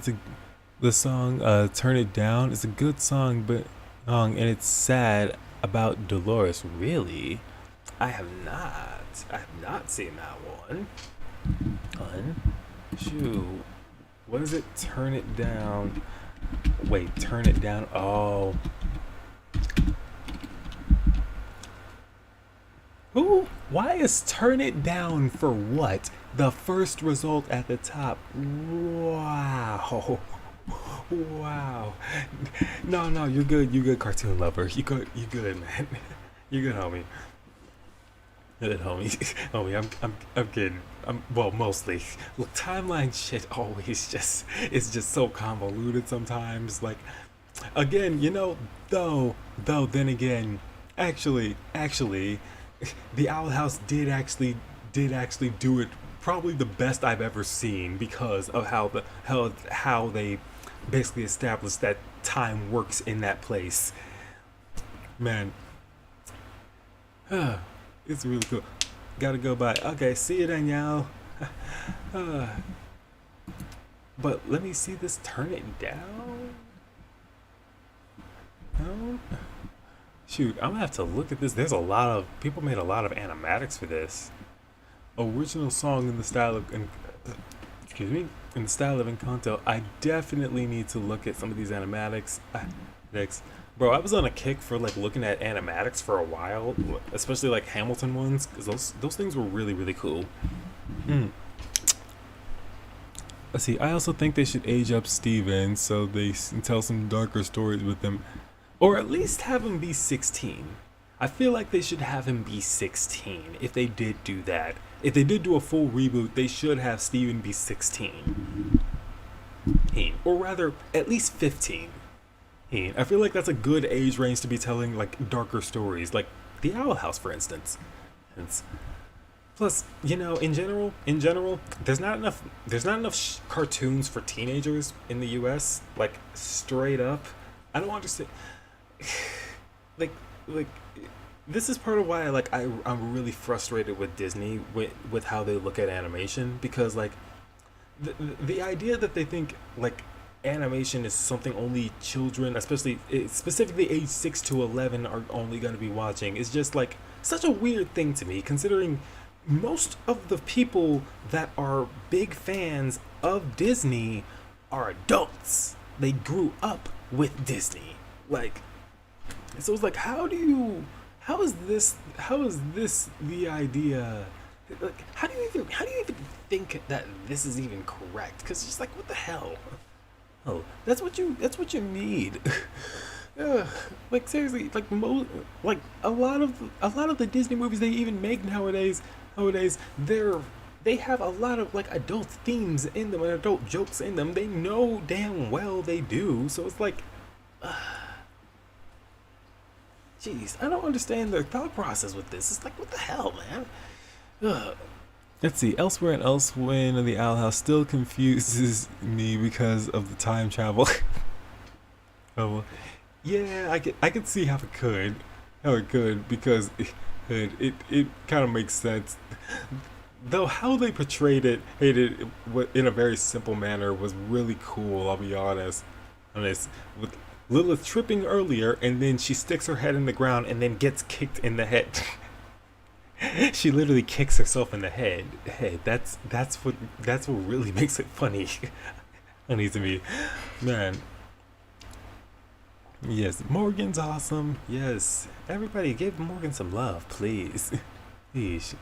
The song Turn It Down. It's a good song, and it's sad about Dolores. Really? I have not seen that one. Shoot. What is it? Turn It Down. Wait, Turn It Down. Oh. Who? Why is Turn It Down for what? The first result at the top. Wow. No, you're good, cartoon lover. You good, man. You good, homie. Good, homie, I'm kidding. Well, mostly. Look, timeline shit always it's just so convoluted sometimes. Like, again, though then again, actually, the Owl House did actually do it probably the best I've ever seen because of how they basically established that time works in that place. Man. It's really cool. Gotta go by. Okay, see you then, y'all. But let me see this. Turn It Down. No. Shoot, I'm gonna have to look at this. There's a lot of people made a lot of animatics for this. Original song in the style of, in the style of Encanto. I definitely need to look at some of these animatics. Next. Bro, I was on a kick for like looking at animatics for a while, especially like Hamilton ones, because those things were really, really cool. Let's see. I also think they should age up Steven so they tell some darker stories with him, or at least have him be 16. I feel like they should have him be 16 if they did do that. If they did do a full reboot, they should have Steven be 16, or rather, at least 15. I feel like that's a good age range to be telling like darker stories, like the Owl House, for instance. Plus, in general, there's not enough cartoons for teenagers in the U.S. Like straight up, I don't understand. like this is part of why I'm really frustrated with Disney with how they look at animation, because like the idea that they think like animation is something only children, specifically age 6 to 11, are only going to be watching is just like such a weird thing to me, considering most of the people that are big fans of Disney are adults. They grew up with Disney. Like, so it's like, how is this the idea? Like, how do you even think that this is even correct? Because it's just like, what the hell? Oh, that's what you need. Ugh, like seriously, like a lot of the Disney movies they even make nowadays they have a lot of like adult themes in them and adult jokes in them. They know damn well they do. So it's like, jeez, I don't understand their thought process with this. It's like, what the hell, man? Ugh. Let's see. Elsewhere and Elsewhere in the Owl House still confuses me because of the time travel. Oh, yeah, I could see how it could because it kind of makes sense. Though how they portrayed it in a very simple manner was really cool. I'll be honest. With Lilith tripping earlier, and then she sticks her head in the ground and then gets kicked in the head. She literally kicks herself in the head. Hey, that's what really makes it funny. Funny to me, man. Yes, Morgan's awesome. Yes, everybody give Morgan some love, please. Please.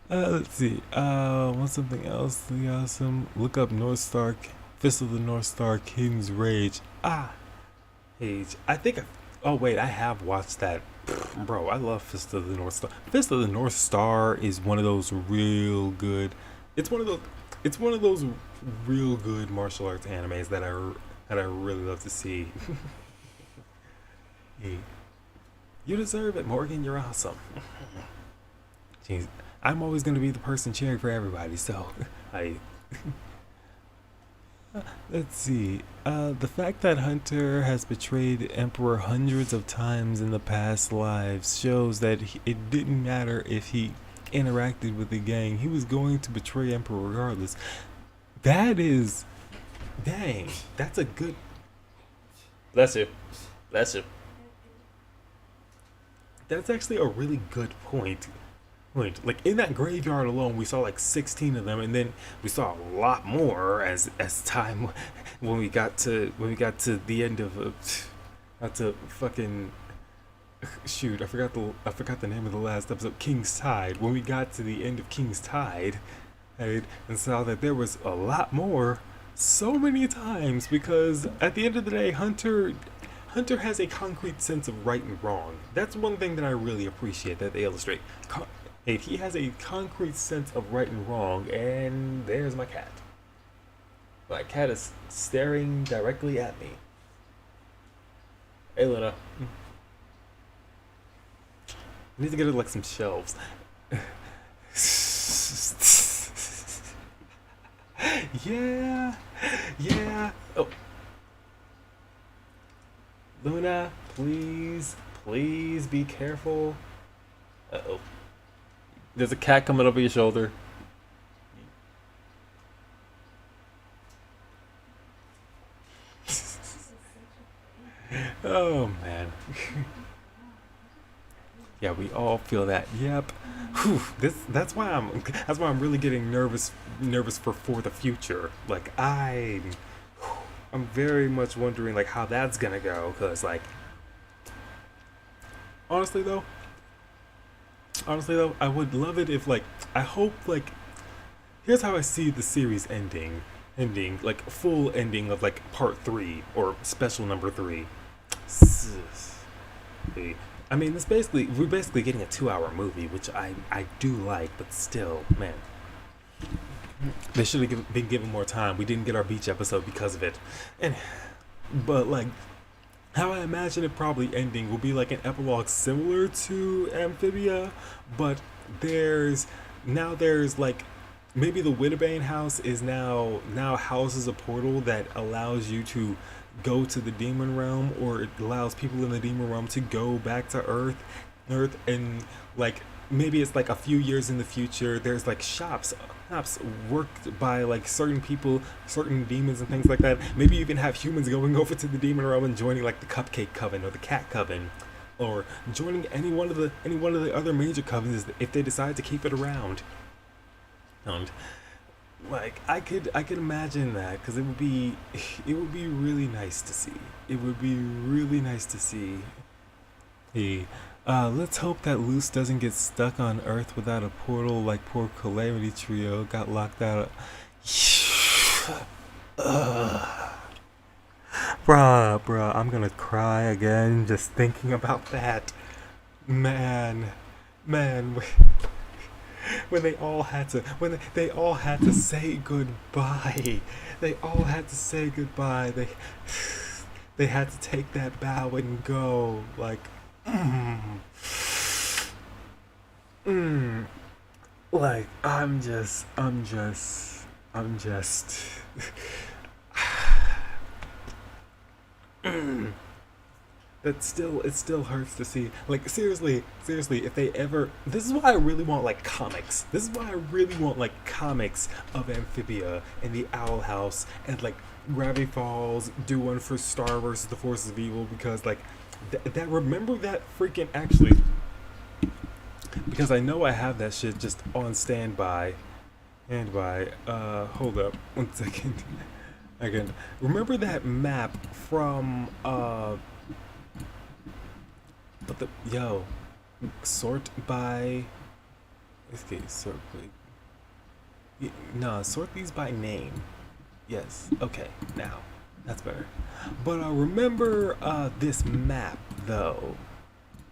Let's see. What's something else really awesome? Look up North Star, Fist of the North Star, King's Rage. Page. I think. Oh wait, I have watched that. Bro, I love Fist of the North Star. Fist of the North Star is one of those real good. It's one of those. It's one of those real good martial arts animes that I really love to see. Hey, you deserve it, Morgan. You're awesome. Jeez, I'm always gonna be the person cheering for everybody. So I. Let's see. The fact that Hunter has betrayed Emperor hundreds of times in the past lives shows that it didn't matter if he interacted with the gang. He was going to betray Emperor regardless. That is... Dang. That's a good... Bless you. Bless you. That's actually a really good point. Like in that graveyard alone, we saw like 16 of them, and then we saw a lot more as time when we got to the end of fucking shoot. I forgot the name of the last episode. King's Tide. When we got to the end of King's Tide, right, and saw that there was a lot more, so many times, because at the end of the day, Hunter has a concrete sense of right and wrong. That's one thing that I really appreciate that they illustrate. He has a concrete sense of right and wrong, and there's my cat. My cat is staring directly at me. Hey, Luna. I need to get her like some shelves. Yeah. Oh. Luna, please be careful. Uh-oh. There's a cat coming over your shoulder. Oh man. Yeah, we all feel that. Yep. Whew, that's why I'm really getting nervous for the future. Like I'm very much wondering like how that's gonna go, cause like honestly though, I would love it if, like, I hope, like, here's how I see the series ending, like, full ending of, like, part 3, or special number 3. I mean, we're basically getting a 2-hour movie, which I do like, but still, man. They should have been given more time. We didn't get our beach episode because of it. But, like, how I imagine it probably ending will be like an epilogue similar to Amphibia, but there's like maybe the Widobane house is now houses a portal that allows you to go to the demon realm, or it allows people in the demon realm to go back to Earth, and like maybe it's like a few years in the future. There's like shops worked by like certain people, certain demons and things like that. Maybe you even have humans going over to the demon realm and joining like the Cupcake Coven or the Cat Coven. or joining any one of the other major covenants if they decide to keep it around. And like I could imagine that because it would be really nice to see. It would be really nice to see. Hey, let's hope that Luce doesn't get stuck on Earth without a portal like poor Calamity Trio got locked out. Bruh, I'm gonna cry again just thinking about that. Man, man, when they all had to say goodbye. They all had to say goodbye. They had to take that bow and go. Like, mm, mm, like I'm just. It still hurts to see. Like, seriously, if they ever, this is why I really want like comics. This is why I really want like comics of Amphibia and the Owl House and like Gravity Falls. Do one for Star versus the Forces of Evil because like that. Remember that freaking actually because I know I have that shit just on standby. And by hold up one second. Again, remember that map from but the yo sort by okay sort by no sort these by name. Yes, okay, now that's better. But remember this map though.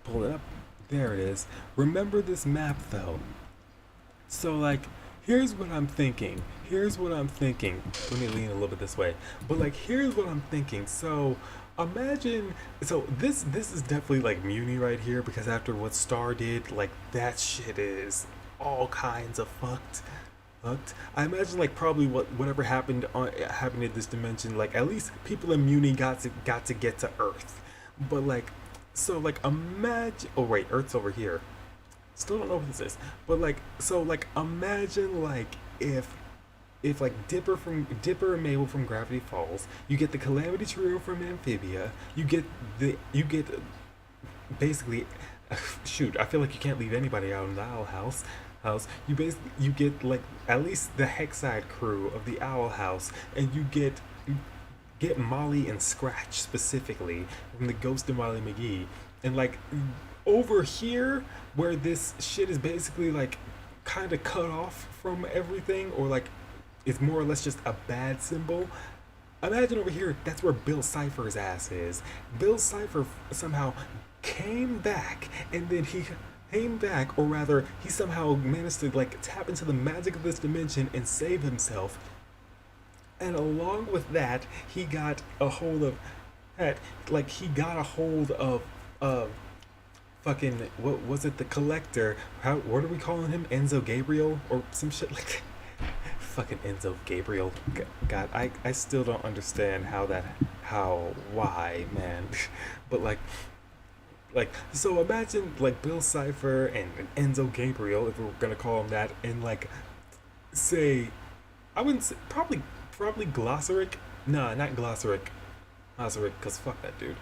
Pull it up. There it is. Remember this map though. So like here's what I'm thinking. Here's what I'm thinking. Let me lean a little bit this way. But like here's what I'm thinking. So imagine so this is definitely like Muni right here because after what Star did, like that shit is all kinds of fucked. I imagine like probably whatever happened in this dimension, like at least people in Muni got to get to Earth. But like so like imagine oh wait, Earth's over here. Still don't know what this is. But like so like imagine like if like Dipper and Mabel from Gravity Falls, you get the Calamity Trio from Amphibia, you get basically shoot, I feel like you can't leave anybody out in the Owl House. You get like at least the Hexide crew of the Owl House, and you get Molly and Scratch specifically from the Ghost of Molly McGee, and like over here where this shit is basically like kind of cut off from everything, or like it's more or less just a bad symbol. Imagine over here, that's where Bill Cipher's ass is. Bill Cipher somehow came back, and then he came back, or rather, he somehow managed to like tap into the magic of this dimension and save himself. And along with that, he got a hold of, he got a hold of, fucking, what was it, the Collector? What are we calling him? Enzo Gabriel or some shit like that. Fucking Enzo Gabriel. God, I still don't understand why, man. But so imagine like Bill Cipher and Enzo Gabriel, if we were gonna call him that, and like say, I wouldn't say, probably Glossaric. Nah, not Glossaric. Glossaric, cause fuck that dude.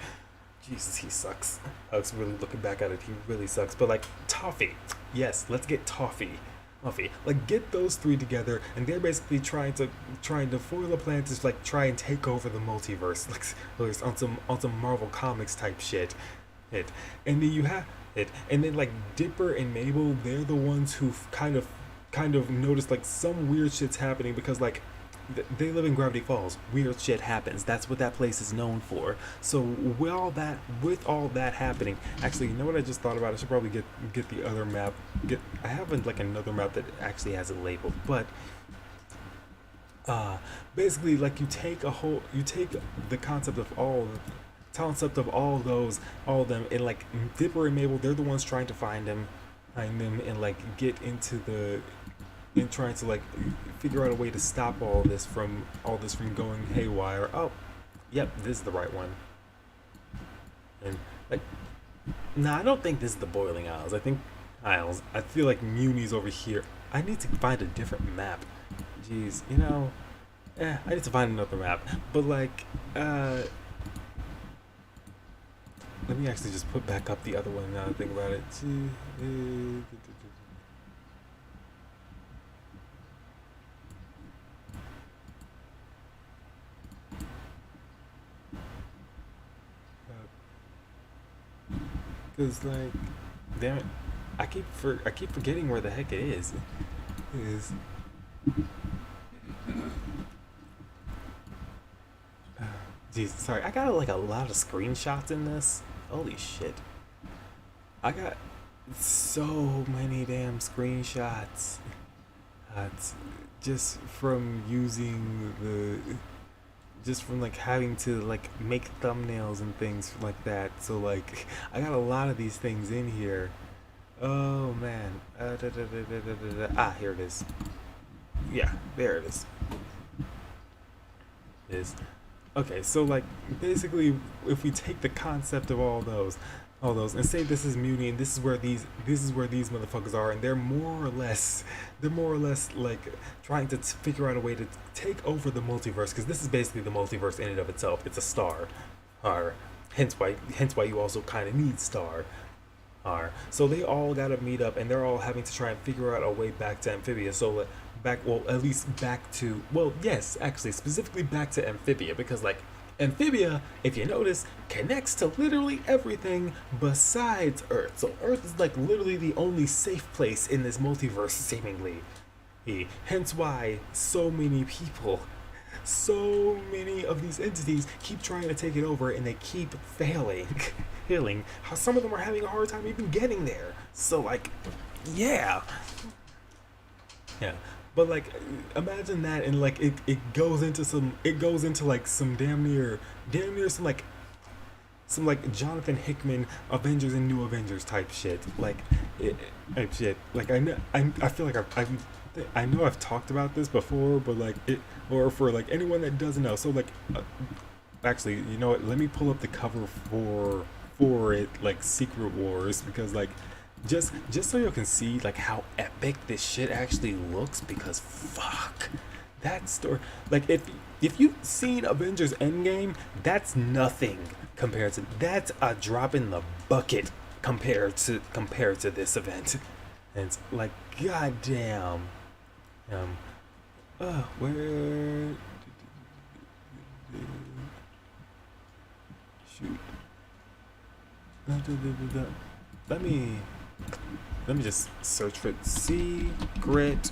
Jesus, he sucks. I was really looking back at it, he really sucks. But like Toffee, yes, let's get Toffee. Like get those three together, and they're basically trying to foil a plan to like try and take over the multiverse, like on some Marvel Comics type shit. And then you have it, and then like Dipper and Mabel, they're the ones who kind of notice like some weird shit's happening because like they live in Gravity Falls. Weird shit happens. That's what that place is known for. So with all that happening, actually, you know what I just thought about? I should probably get the other map. I have like another map that actually has it labeled, but basically, like you take the concept of all all of them, and like Dipper and Mabel, they're the ones trying to find them, and like get into the. And trying to like figure out a way to stop all this from going haywire. Oh, yep, this is the right one. And like, nah, I don't think this is the Boiling Isles. I think Isles. I feel like Muni's over here. I need to find a different map. Jeez, I need to find another map. But like, let me actually just put back up the other one now that I think about it. Cause like, damn it, I keep forgetting where the heck it is. It is. Jeez, sorry, I got like a lot of screenshots in this. Holy shit. I got so many damn screenshots. It's just from using just from like having to like make thumbnails and things like that. So like, I got a lot of these things in here. Oh man. Here it is. Yeah, there it is. Is okay, so like basically if we take the concept of all those and say this is Muni and this is where these motherfuckers are, and they're more or less like trying to figure out a way to take over the multiverse, because this is basically the multiverse in and of itself. It's a star, or hence why you also kind of need star. Are. So they all gotta meet up, and they're all having to try and figure out a way back to Amphibia. So well, at least back to, well, yes, actually, specifically back to Amphibia, because like Amphibia, if you notice, connects to literally everything besides Earth. So Earth is like literally the only safe place in this multiverse, seemingly. Hence why so many people, so many of these entities keep trying to take it over, and they keep failing. Failing. How some of them are having a hard time even getting there. So like, yeah. Yeah. But like, imagine that, and like it goes into like some damn near some like Jonathan Hickman Avengers and New Avengers type shit. Like, type shit. Like I feel like I know I've talked about this before, but like or for like anyone that doesn't know. So like, actually, you know what? Let me pull up the cover for it, like Secret Wars, because like, just so you can see like how epic this shit actually looks, because fuck that story. Like, if you've seen Avengers Endgame, that's nothing compared to, that's a drop in the bucket compared to this event. And it's like, goddamn. Where shoot. Let me just search for it. Secret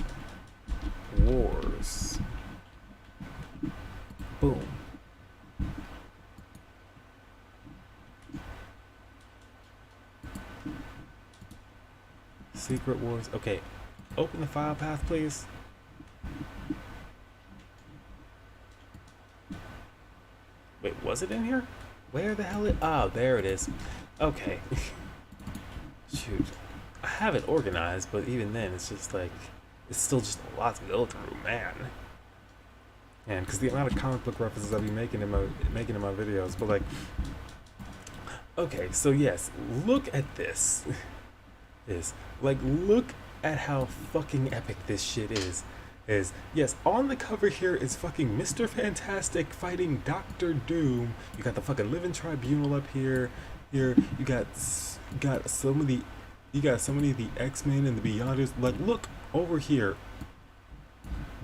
Wars. Boom. Secret Wars. Okay. Open the file path, please. Wait, was it in here? Where the hell oh, there it is. Okay. Shoot. I have it organized, but even then, it's just like, it's still just a lot to go through, man. And because the amount of comic book references I'll be making in my videos, but like, okay, so yes, look at this. Look at how fucking epic this shit is. Yes, on the cover here is fucking Mr. Fantastic fighting Doctor Doom. You got the fucking Living Tribunal up here. You got some of the X-Men and the Beyonders. Like, look over here.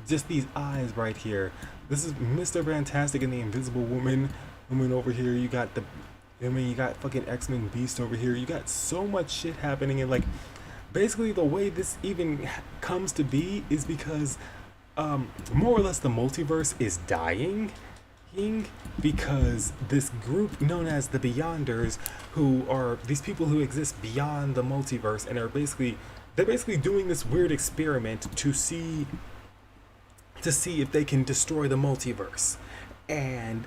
Just these eyes right here. This is Mr. Fantastic and the Invisible Woman over here. You got you got fucking X-Men Beast over here. You got so much shit happening, and like, basically the way this even comes to be is because more or less the multiverse is dying, because this group known as the Beyonders, who are these people who exist beyond the multiverse, and they're basically doing this weird experiment to see if they can destroy the multiverse. And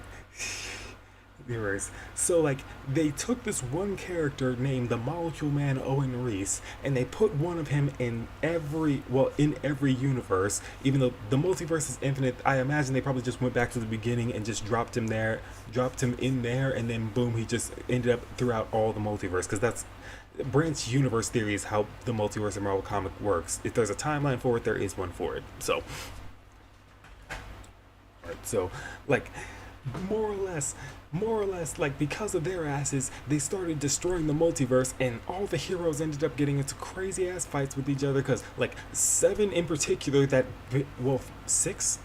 so like, they took this one character named the Molecule Man Owen Reese, and they put one of him in every universe. Even though the multiverse is infinite, I imagine they probably just went back to the beginning and just dropped him in there, and then boom, he just ended up throughout all the multiverse, because that's branch universe theory is how the multiverse in Marvel comic works. If there's a timeline for it, there is one for it. So like, more or less, like because of their asses, they started destroying the multiverse, and all the heroes ended up getting into crazy ass fights with each other. Cause like seven in particular, well, six.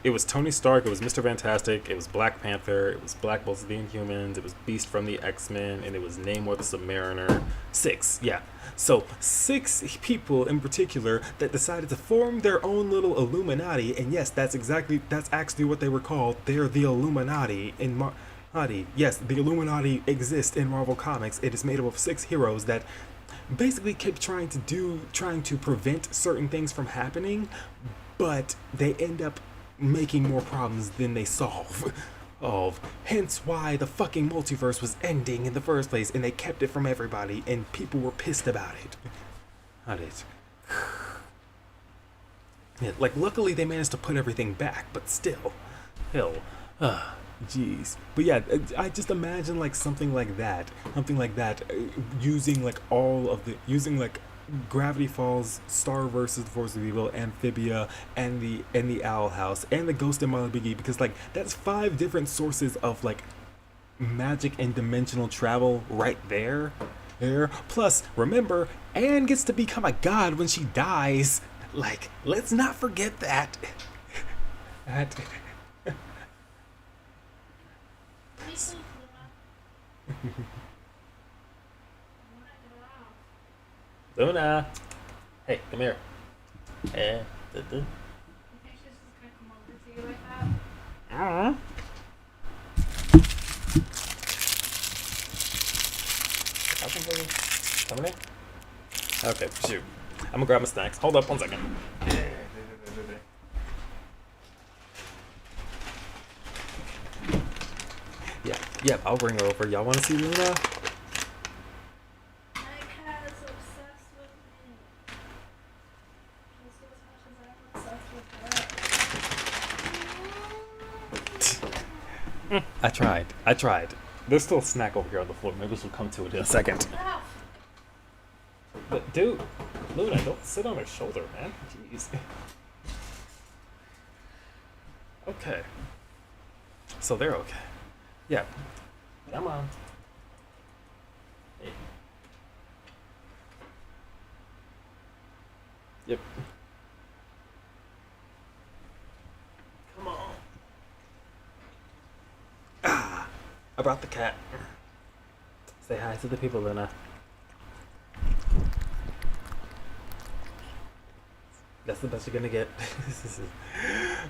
It was Tony Stark, it was Mr. Fantastic, it was Black Panther, it was Black Bolt of the Inhumans, it was Beast from the X-Men, and it was Namor the Submariner. Six, yeah. So, six people in particular that decided to form their own little Illuminati, and yes, that's actually what they were called. They're the Illuminati in Yes, the Illuminati exists in Marvel Comics. It is made up of six heroes that basically kept trying to prevent certain things from happening, but they end up making more problems than they solve. Hence why the fucking multiverse was ending in the first place, and they kept it from everybody, and people were pissed about it. Yeah, like luckily they managed to put everything back, but still, hell, jeez. But yeah, I just imagine like something like that, using like Gravity Falls, Star versus the Force of Evil, Amphibia, and the Owl House, and the Ghost and Molly Biggie, because like that's 5 different sources of like magic and dimensional travel right there. Plus, remember, Anne gets to become a god when she dies. Like, let's not forget that. Luna, hey, come here. Hey, You think she's just gonna come over to you like that? Coming in? Okay, shoot. I'm gonna grab my snacks. Hold up 1 second. Yeah, I'll bring her over. Y'all wanna see Luna? My cat is obsessed with me. Just as much as I'm obsessed with her. I tried. There's still a snack over here on the floor. Maybe she'll come to it in a second. But dude, Luna, don't sit on her shoulder, man. Jeez. Okay. So they're okay. Yeah. Come on. Hey. Yep. Come on. I brought the cat. Say hi to the people, Luna. That's the best you're gonna get.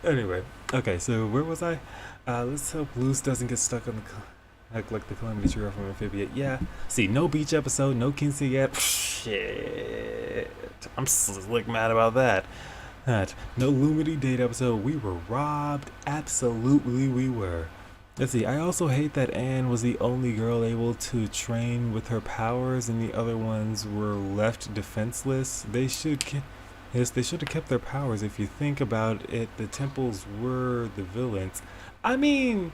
Anyway, okay, so where was I? Let's hope Luce doesn't get stuck on like the Calamity Tree from Amphibia. Yeah. See, no beach episode, no Kinsey yet. Shit. I'm slick mad about that. No Lumity date episode. We were robbed. Absolutely we were. Let's see, I also hate that Anne was the only girl able to train with her powers and the other ones were left defenseless. They should have kept their powers. If you think about it, the temples were the villains. I mean,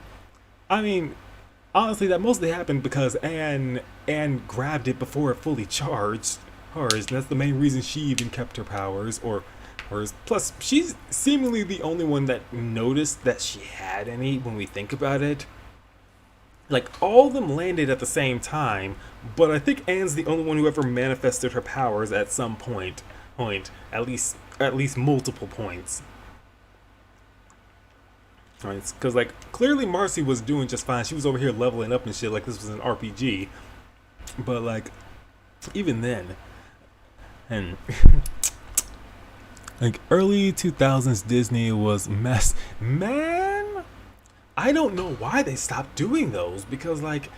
honestly, that mostly happened because Anne grabbed it before it fully charged. And that's the main reason she even kept her powers, or hers. Plus, she's seemingly the only one that noticed that she had any when we think about it. Like, all of them landed at the same time, but I think Anne's the only one who ever manifested her powers at some point. At least multiple points. Because like clearly Marcy was doing just fine. She was over here leveling up and shit like this was an RPG. But like even then, and like early 2000s Disney was man. I don't know why they stopped doing those because like.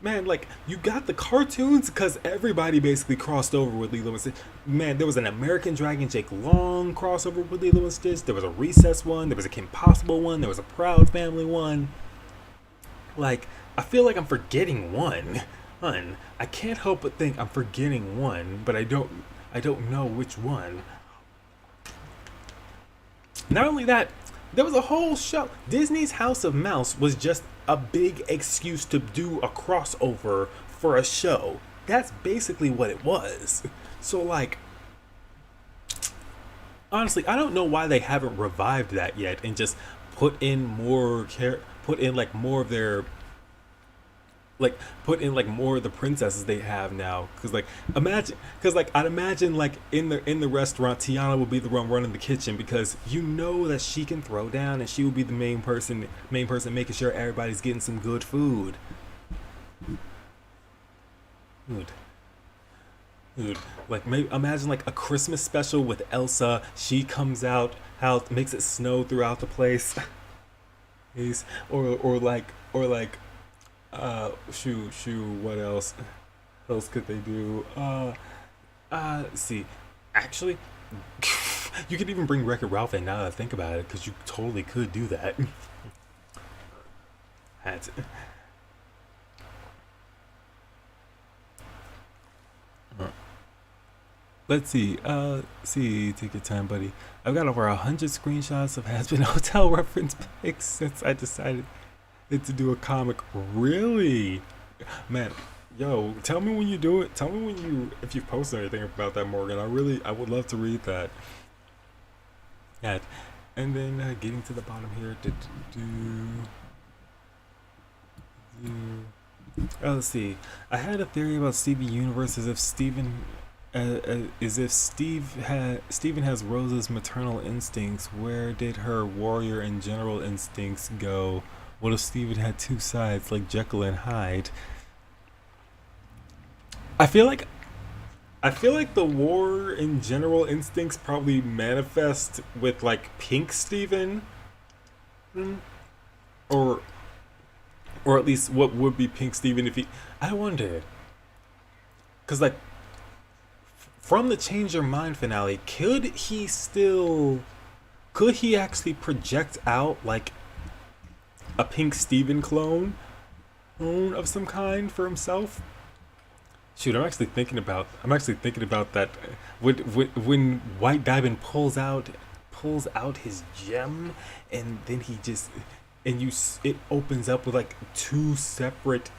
Man, like, you got the cartoons because everybody basically crossed over with Lilo and Stitch. Man, there was an American Dragon Jake Long crossover with Lilo and Stitch. There was a Recess one. There was a Kim Possible one. There was a Proud Family one. Like, I feel like I'm forgetting one. I can't help but think I'm forgetting one, but I don't know which one. Not only that, there was a whole show. Disney's House of Mouse was just a big excuse to do a crossover for a show. That's basically what it was. So like, honestly, I don't know why they haven't revived that yet and just put in like more of their like put in like more of the princesses they have now, because like I'd imagine like in the restaurant Tiana will be the one running the kitchen, because you know that she can throw down and she will be the main person making sure everybody's getting some good food. Dude, dude, like maybe imagine like a Christmas special with Elsa. She comes out, how makes it snow throughout the place. He's or like shoot, what else could they do? Let's see, actually, you could even bring Wreck-It Ralph in now that I think about it, because you totally could do that. That's Let's see. Take your time, buddy. I've got over 100 screenshots of Has-Been Hotel reference pics since I decided to do a comic. Really? Man, yo, tell me when you do it. Tell me if you've posted anything about that, Morgan. I would love to read that. Yeah. And then getting to the bottom here. Let's see. I had a theory about Steven Universe as if Steven has Rosa's maternal instincts. Where did her warrior and general instincts go? What if Steven had two sides like Jekyll and Hyde? I feel like the war and general instincts probably manifest with like Pink Steven, or at least what would be Pink Steven if he. I wondered, cause like from the Change Your Mind finale, could he actually project out like a Pink Steven clone of some kind for himself? Shoot, I'm actually thinking about that. When White Diamond pulls out his gem, and then it opens up with like two separate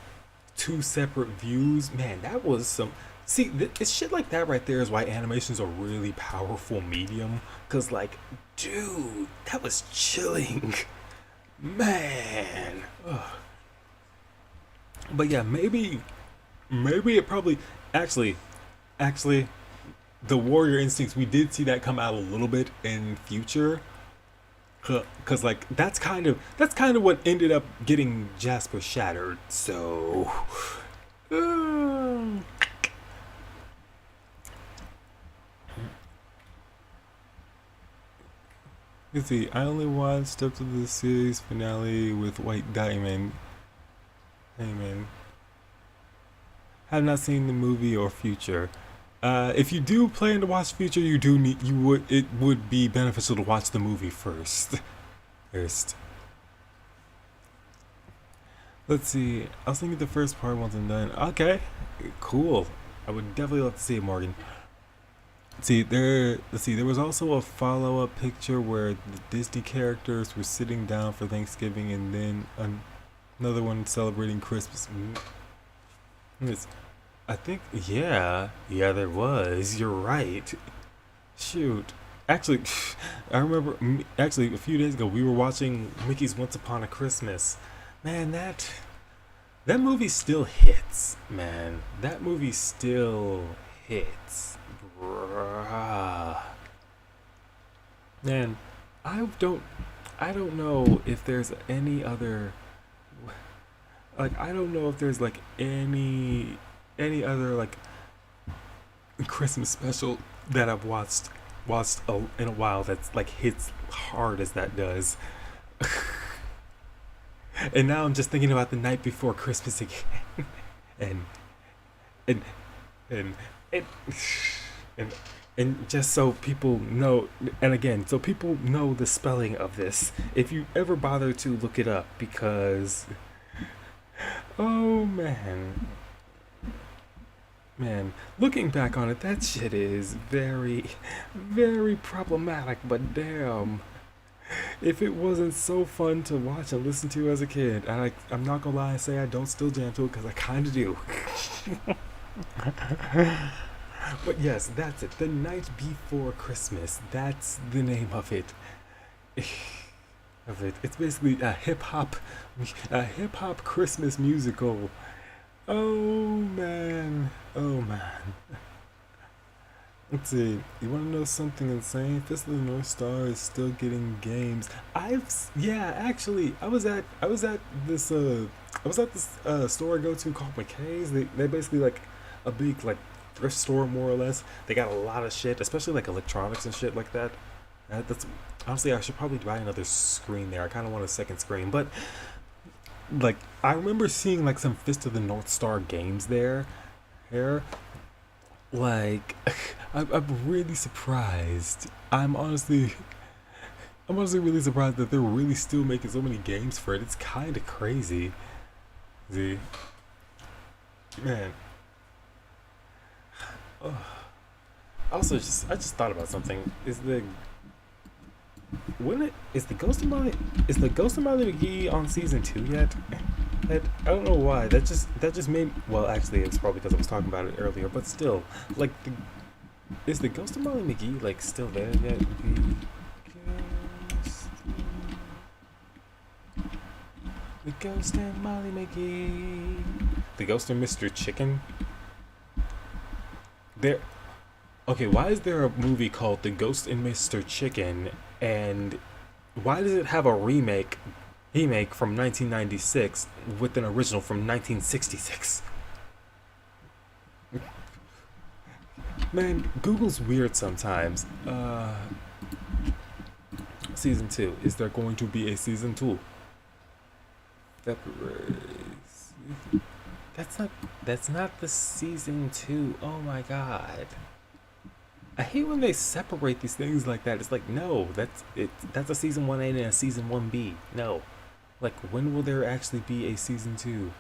views. Man, that was some. See, it's shit like that right there is why animation's a really powerful medium. Cause like, dude, that was chilling, man. Ugh. But yeah, maybe it probably actually the warrior instincts, we did see that come out a little bit in Future, because like that's kind of what ended up getting Jasper shattered. So let's see, I only watched up to the series finale with White Diamond. Hey man, have not seen the movie or Future. If you do plan to watch Future, it would be beneficial to watch the movie first. Let's see. I was thinking the first part wasn't done. Okay, cool. I would definitely love to see it, Morgan. Let's see, there was also a follow-up picture where the Disney characters were sitting down for Thanksgiving, and then another one celebrating Christmas. I think, yeah, there was. You're right. Shoot. Actually, I remember, a few days ago, we were watching Mickey's Once Upon a Christmas. Man, that movie still hits, man. That movie still hits. Bruh. Man, I don't know if there's any other, like, I don't know if there's like any other like Christmas special that I've watched in a while that's like hits hard as that does. And now I'm just thinking about The Night Before Christmas again. and and and and and just so people know, and again, so people know the spelling of this, if you ever bother to look it up, because oh man, looking back on it, that shit is very, very problematic. But damn, if it wasn't so fun to watch and listen to as a kid, and I'm not gonna lie and say I don't still jam to it, because I kind of do. But yes, that's it. The Night Before Christmas. That's the name of it. of it. It's basically a hip hop Christmas musical. Oh man, oh man. Let's see. You want to know something insane? Fist of the North Star is still getting games. Yeah, actually, I was at this store I go to called McKay's. They basically like a big like thrift store more or less. They got a lot of shit, especially like electronics and shit like that. That's honestly I should probably buy another screen there. I kind of want a second screen, but like I remember seeing like some Fist of the North Star games there. Here, like I'm really surprised. I'm honestly really surprised that they're really still making so many games for it. It's kind of crazy. See, man. Oh. I just thought about something. Is the Ghost of Molly McGee on season 2 yet? I don't know why. That just made, well, actually it's probably because I was talking about it earlier, but still, like is the Ghost of Molly McGee like still there yet? Ghost, the Ghost of Molly McGee. The Ghost of Mr. Chicken. There. Okay, why is there a movie called The Ghost and Mr. Chicken, and why does it have a remake from 1996 with an original from 1966? Man, Google's weird sometimes. Season 2. Is there going to be a season 2? February. That's not the season 2. Oh my god. I hate when they separate these things like that. It's like, no, that's a season 1A and a season 1B. No. Like, when will there actually be a season 2?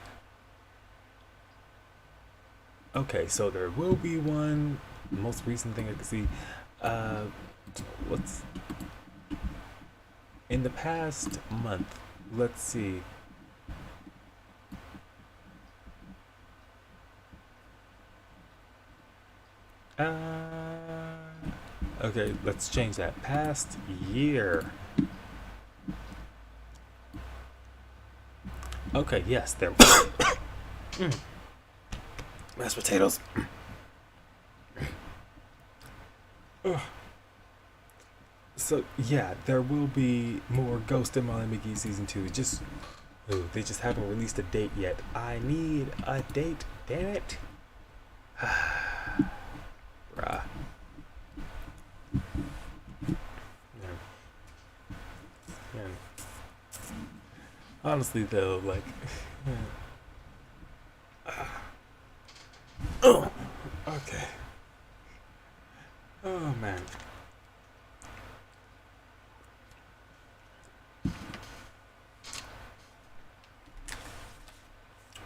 Okay, so there will be one. The most recent thing I can see. What's in the past month? Let's see. Okay, let's change that. Past year. Okay, yes, there. Mashed potatoes. Ugh. So yeah, there will be more Ghost and Molly McGee season 2. They just haven't released a date yet. I need a date, damn it. Bruh. Man. Man. Honestly though, like oh, okay. Oh man.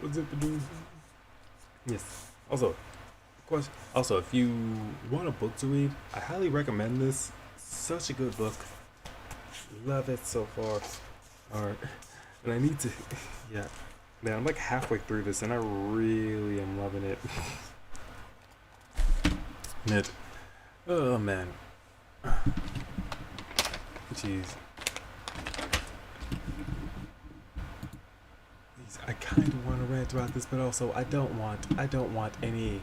What's it doing? Yes. Also, if you want a book to read, I highly recommend this. Such a good book. Love it so far. Alright. And I need to, yeah. Man, I'm like halfway through this and I really am loving it. It. Oh man. Jeez. I kind of want to rant about this, but also I don't want I don't want anybody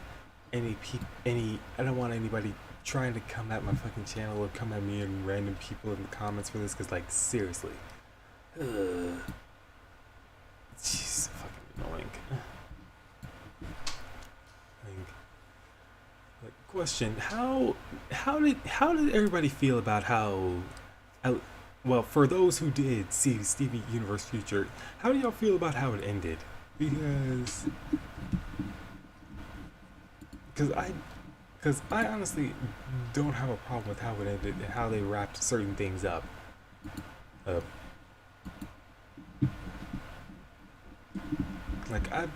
trying to come at my fucking channel or come at me and random people in the comments for this, because like seriously, jeez, fucking annoying. Like, question: how did everybody feel about how? Well, for those who did see Steven Universe Future, how do y'all feel about how it ended? Because I honestly don't have a problem with how it ended and how they wrapped certain things up. Like, I've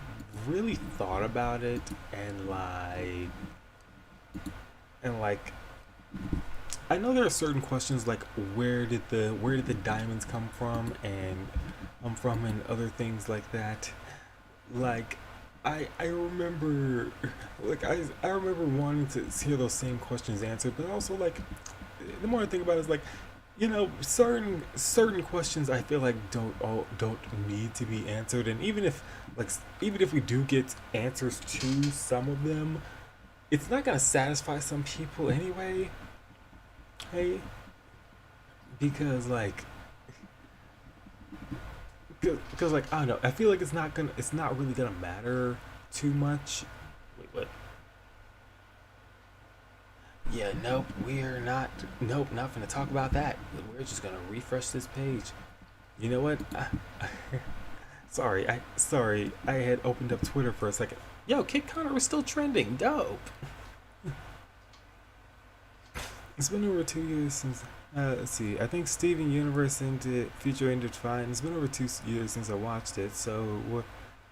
really thought about it, and like I know there are certain questions like where did the diamonds come from and other things like that. Like I remember I remember wanting to hear those same questions answered, but also like the more I think about it, it's like you know, certain questions I feel like don't need to be answered, and even if we do get answers to some of them, it's not gonna satisfy some people anyway. Hey, because like, because like I don't know, I feel like it's not really gonna matter too much. Wait, what? Yeah, nope, we're not. Nope, not gonna talk about that. We're just gonna refresh this page. You know what? Sorry. I had opened up Twitter for a second. Yo, Kid Connor was still trending. Dope. It's been over 2 years since. Let's see. I think Steven Universe ended, Future ended fine. It's been over 2 years since I watched it, so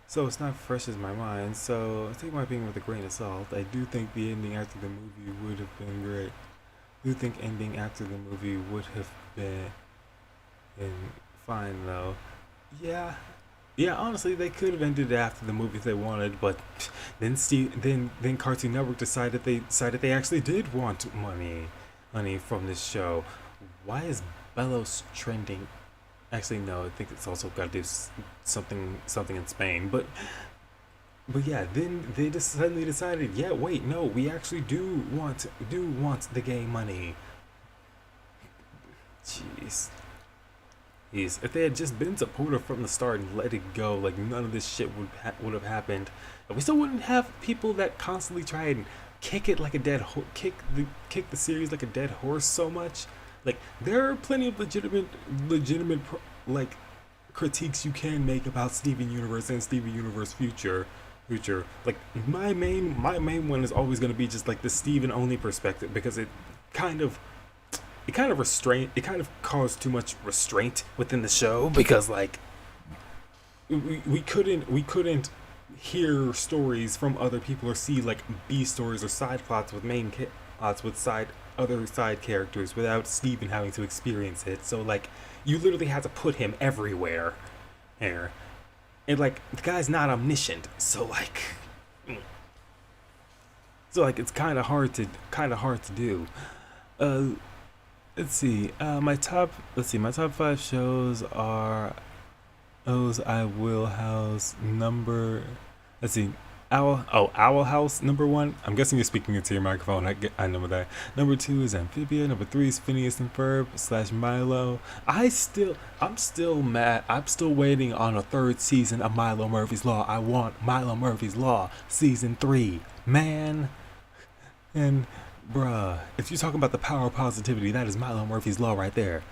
so it's not fresh as my mind. So I take my opinion with a grain of salt. I do think the ending after the movie would have been great. I do think ending after the movie would have been fine though. Yeah. Yeah, honestly, they could have ended it after the movie if they wanted, but then Cartoon Network decided they actually did want money from this show. Why is Belos trending? Actually, no. I think it's also got to do something in Spain. But yeah, then they just suddenly decided, yeah, wait, no, we actually do want the gay money. Jeez. Jeez. If they had just been supportive from the start and let it go, like none of this shit would have happened. And we still wouldn't have people that constantly try and kick it like a dead kick the series like a dead horse so much. Like there are plenty of legitimate like critiques you can make about Steven Universe and Steven Universe future. Like my main one is always going to be just like the Steven only perspective, because it kind of caused too much restraint within the show, because like we couldn't hear stories from other people or see like B stories or side plots with plots with other side characters without Steven having to experience it. So like you literally had to put him everywhere here. And like the guy's not omniscient, so it's kind of hard to do. Let's see. My top 5 shows are O's I Will House number. Let's see. Owl House number 1. I'm guessing you're speaking into your microphone. I know that. Number 2 is Amphibia. Number 3 is Phineas and Ferb / Milo. I'm still mad. I'm still waiting on a 3rd season of Milo Murphy's Law. I want Milo Murphy's Law season 3, man. And bruh, if you're talking about the power of positivity, that is Milo Murphy's Law right there.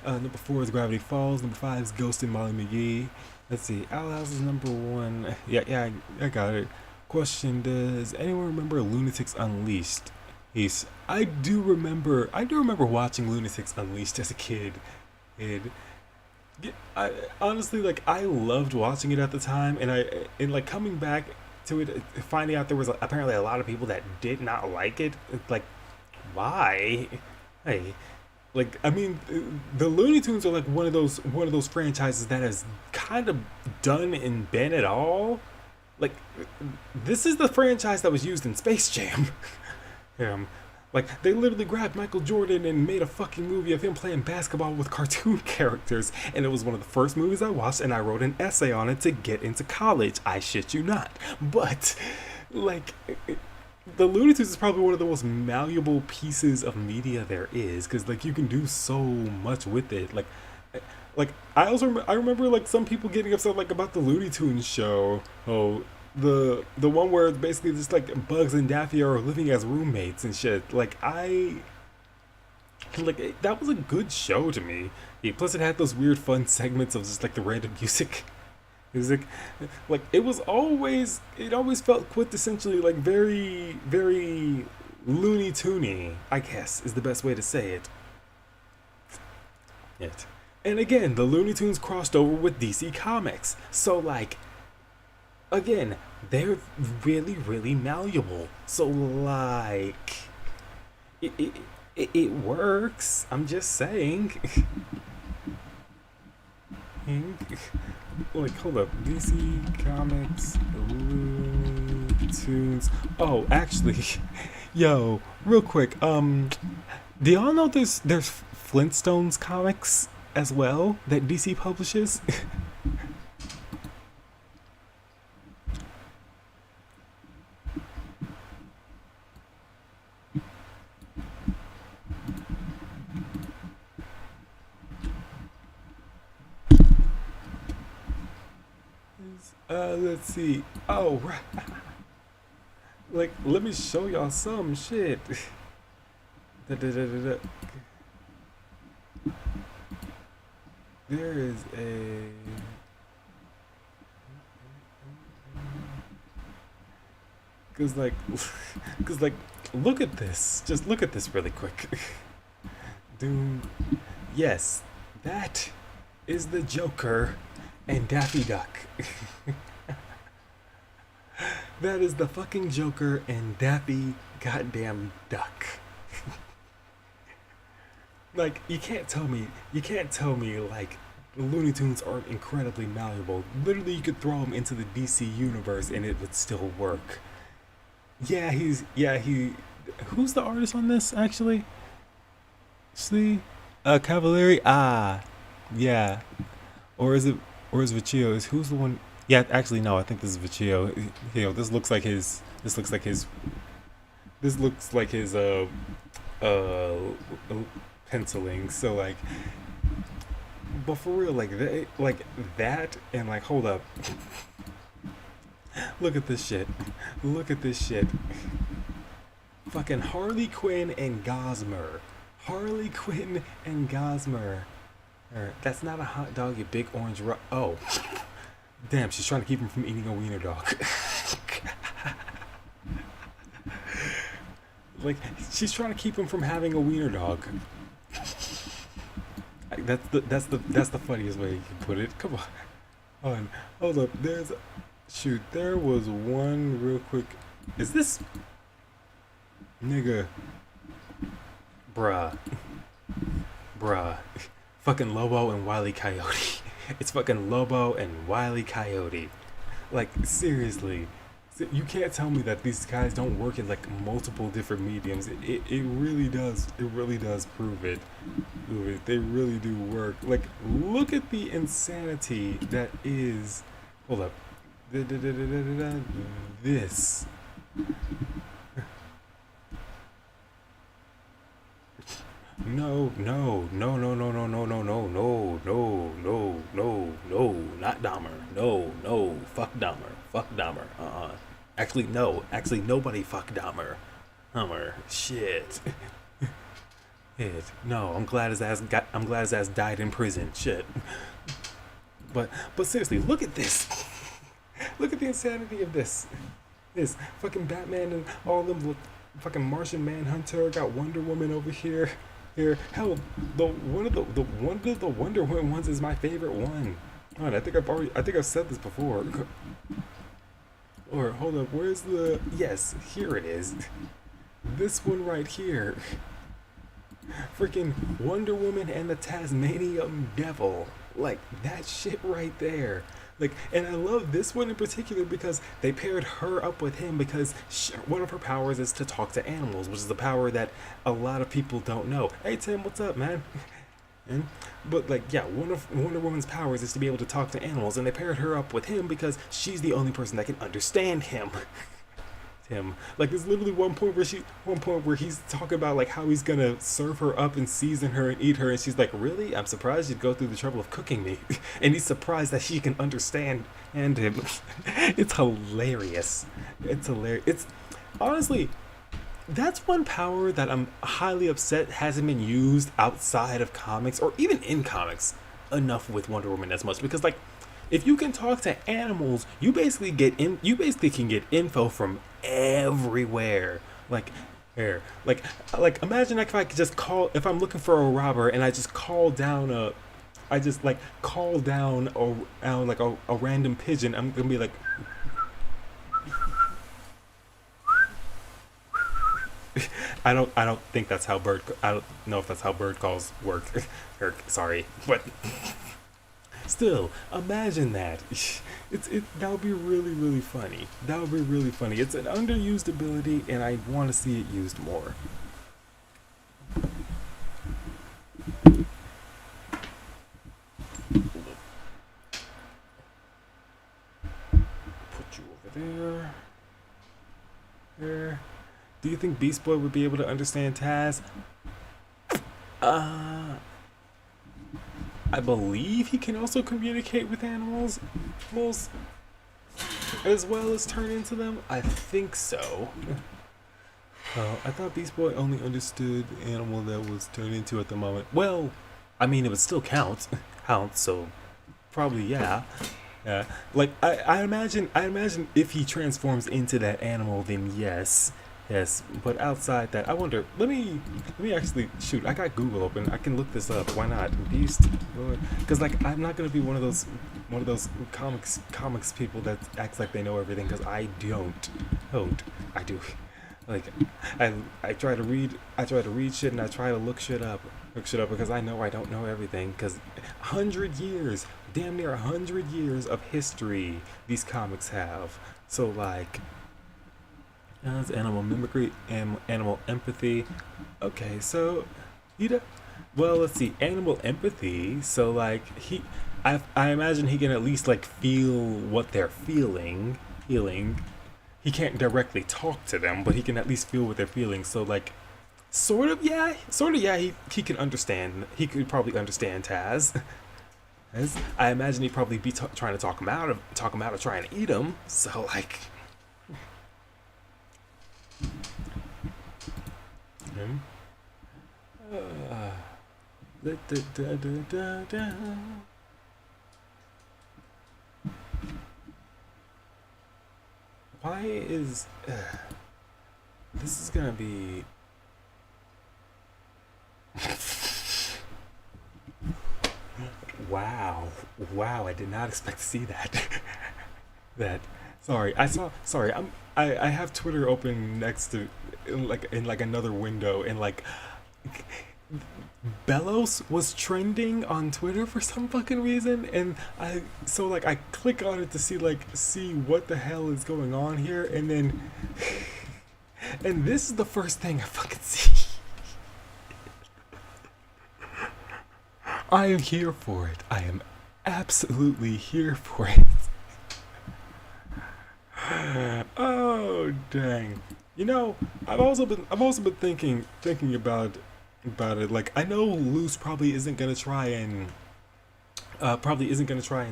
Number 4 is Gravity Falls. Number 5 is Ghost and Molly McGee. Let's see. Owl House is number 1. Yeah, I got it. Question: does anyone remember Lunatics Unleashed? I do remember watching Lunatics Unleashed as a kid. I honestly, like, I loved watching it at the time, and like coming back to it, finding out there was apparently a lot of people that did not like it. Like, why? Hey. Like, I mean, the Looney Tunes are like one of those franchises that has kind of done and been it all. Like, this is the franchise that was used in Space Jam. Like, they literally grabbed Michael Jordan and made a fucking movie of him playing basketball with cartoon characters, and it was one of the first movies I watched, and I wrote an essay on it to get into college. I shit you not. But, like, the Looney Tunes is probably one of the most malleable pieces of media there is, because like you can do so much with it. Like I remember like some people getting upset like about the Looney Tunes show. Oh, the one where it's basically just like Bugs and Daffy are living as roommates and shit. Like that was a good show to me. Yeah, plus it had those weird fun segments of just like the random music. Like it always felt quintessentially like very, very Looney Toony, I guess is the best way to say it. And again, the Looney Tunes crossed over with DC Comics, so like, again, they're really, really malleable. So like, it works. I'm just saying. Like, hold up. DC Comics, Looney Tunes. Oh, actually, yo, real quick. Do y'all know there's Flintstones comics as well that DC publishes. Let's see. Oh, right. Like, let me show y'all some shit. Da-da-da-da-da. There is a. Cause like, look at this. Just look at this really quick. Doom. Yes, that is the Joker and Daffy Duck. That is the fucking Joker and Daffy goddamn Duck. Like, you can't tell me like Looney Tunes aren't incredibly malleable. Literally, you could throw them into the DC universe and it would still work. Yeah, who's the artist on this actually? See? Cavalieri? Ah, yeah. Or is Vecchio? Who's the one? Yeah, actually no, I think this is Vecchio. You know, this looks like his penciling. So like, but for real, like that and like, hold up. Look at this shit. Look at this shit. Fucking Harley Quinn and Gosmer. Harley Quinn and Gosmer. That's not a hot dog, you big orange oh. Damn, she's trying to keep him from eating a wiener dog. Like, she's trying to keep him from having a wiener dog. That's the funniest way you can put it. Come on. Hold up. There was one real quick. Is this nigga? Bruh. Fucking Lobo and Wile E. Coyote. It's fucking Lobo and Wile E. Coyote. Like, seriously. You can't tell me that these guys don't work in like multiple different mediums. It really does. It really does prove it. They really do work. Like, look at the insanity that is. Hold up. This. No, not Dahmer. No, fuck Dahmer. Actually, nobody fuck Dahmer. Shit. No, I'm glad his ass died in prison. Shit. But seriously, look at this. Look at the insanity of this. This fucking Batman and all of them. Look, fucking Martian Manhunter. Got Wonder Woman over here. Hell, one of the Wonder Woman ones is my favorite one. God, I think I've said this before. Or hold up, where's the? Yes, here it is. This one right here. Freaking Wonder Woman and the Tasmanian Devil. Like, that shit right there. Like, and I love this one in particular because they paired her up with him because one of her powers is to talk to animals, which is a power that a lot of people don't know. Hey Tim, what's up, man? But like, yeah, one of Wonder Woman's powers is to be able to talk to animals, and they paired her up with him because she's the only person that can understand him. Him. Like, there's literally one point where he's talking about like how he's gonna serve her up and season her and eat her, and she's like, really? I'm surprised you'd go through the trouble of cooking me. And he's surprised that she can understand him. It's hilarious. It's honestly, that's one power that I'm highly upset hasn't been used outside of comics or even in comics enough with Wonder Woman as much, because like, if you can talk to animals, you basically can get info from everywhere. Like, imagine if I could just if I'm looking for a robber and I just call down a random pigeon. I'm gonna be like, I don't think that's how I don't know if that's how bird calls work. Sorry, but. Still, imagine that. That would be really, really funny. That would be really funny. It's an underused ability, and I want to see it used more. Do you think Beast Boy would be able to understand Taz? Uh, I believe he can also communicate with animals as well as turn into them. I think so. Oh, I thought Beast Boy only understood the animal that was turned into at the moment. Well, I mean, it would still count. So probably yeah. Yeah. Like I imagine if he transforms into that animal, then yes. Yes. But outside that, I wonder, let me actually shoot, I got Google open. I can look this up. Why not? Beast Boy. Because like I'm not gonna be one of those comics people that acts like they know everything, because I don't. I do. Like I try to read shit, and I try to look shit up because I know I don't know everything, because 100 years, damn near 100 years of history these comics have. So like it's animal mimicry and animal empathy. Okay, so you know, well, let's see, animal empathy. So like I imagine he can at least like feel what they're feeling. He can't directly talk to them, but he can at least feel what they're feeling. So like, sort of yeah. He can understand. He could probably understand Taz. As I imagine he'd probably be trying to talk him out of trying to eat him. So like, him. Da, da, da, da, da. Why is this is gonna be wow, I did not expect to see that. Sorry, I have Twitter open next to in like another window, and like Bellows was trending on Twitter for some fucking reason, and I click on it to see what the hell is going on here, and then and this is the first thing I fucking see. I am here for it. I am absolutely here for it. Oh dang. You know, I've also been thinking about it. Like, I know Luce probably isn't gonna try and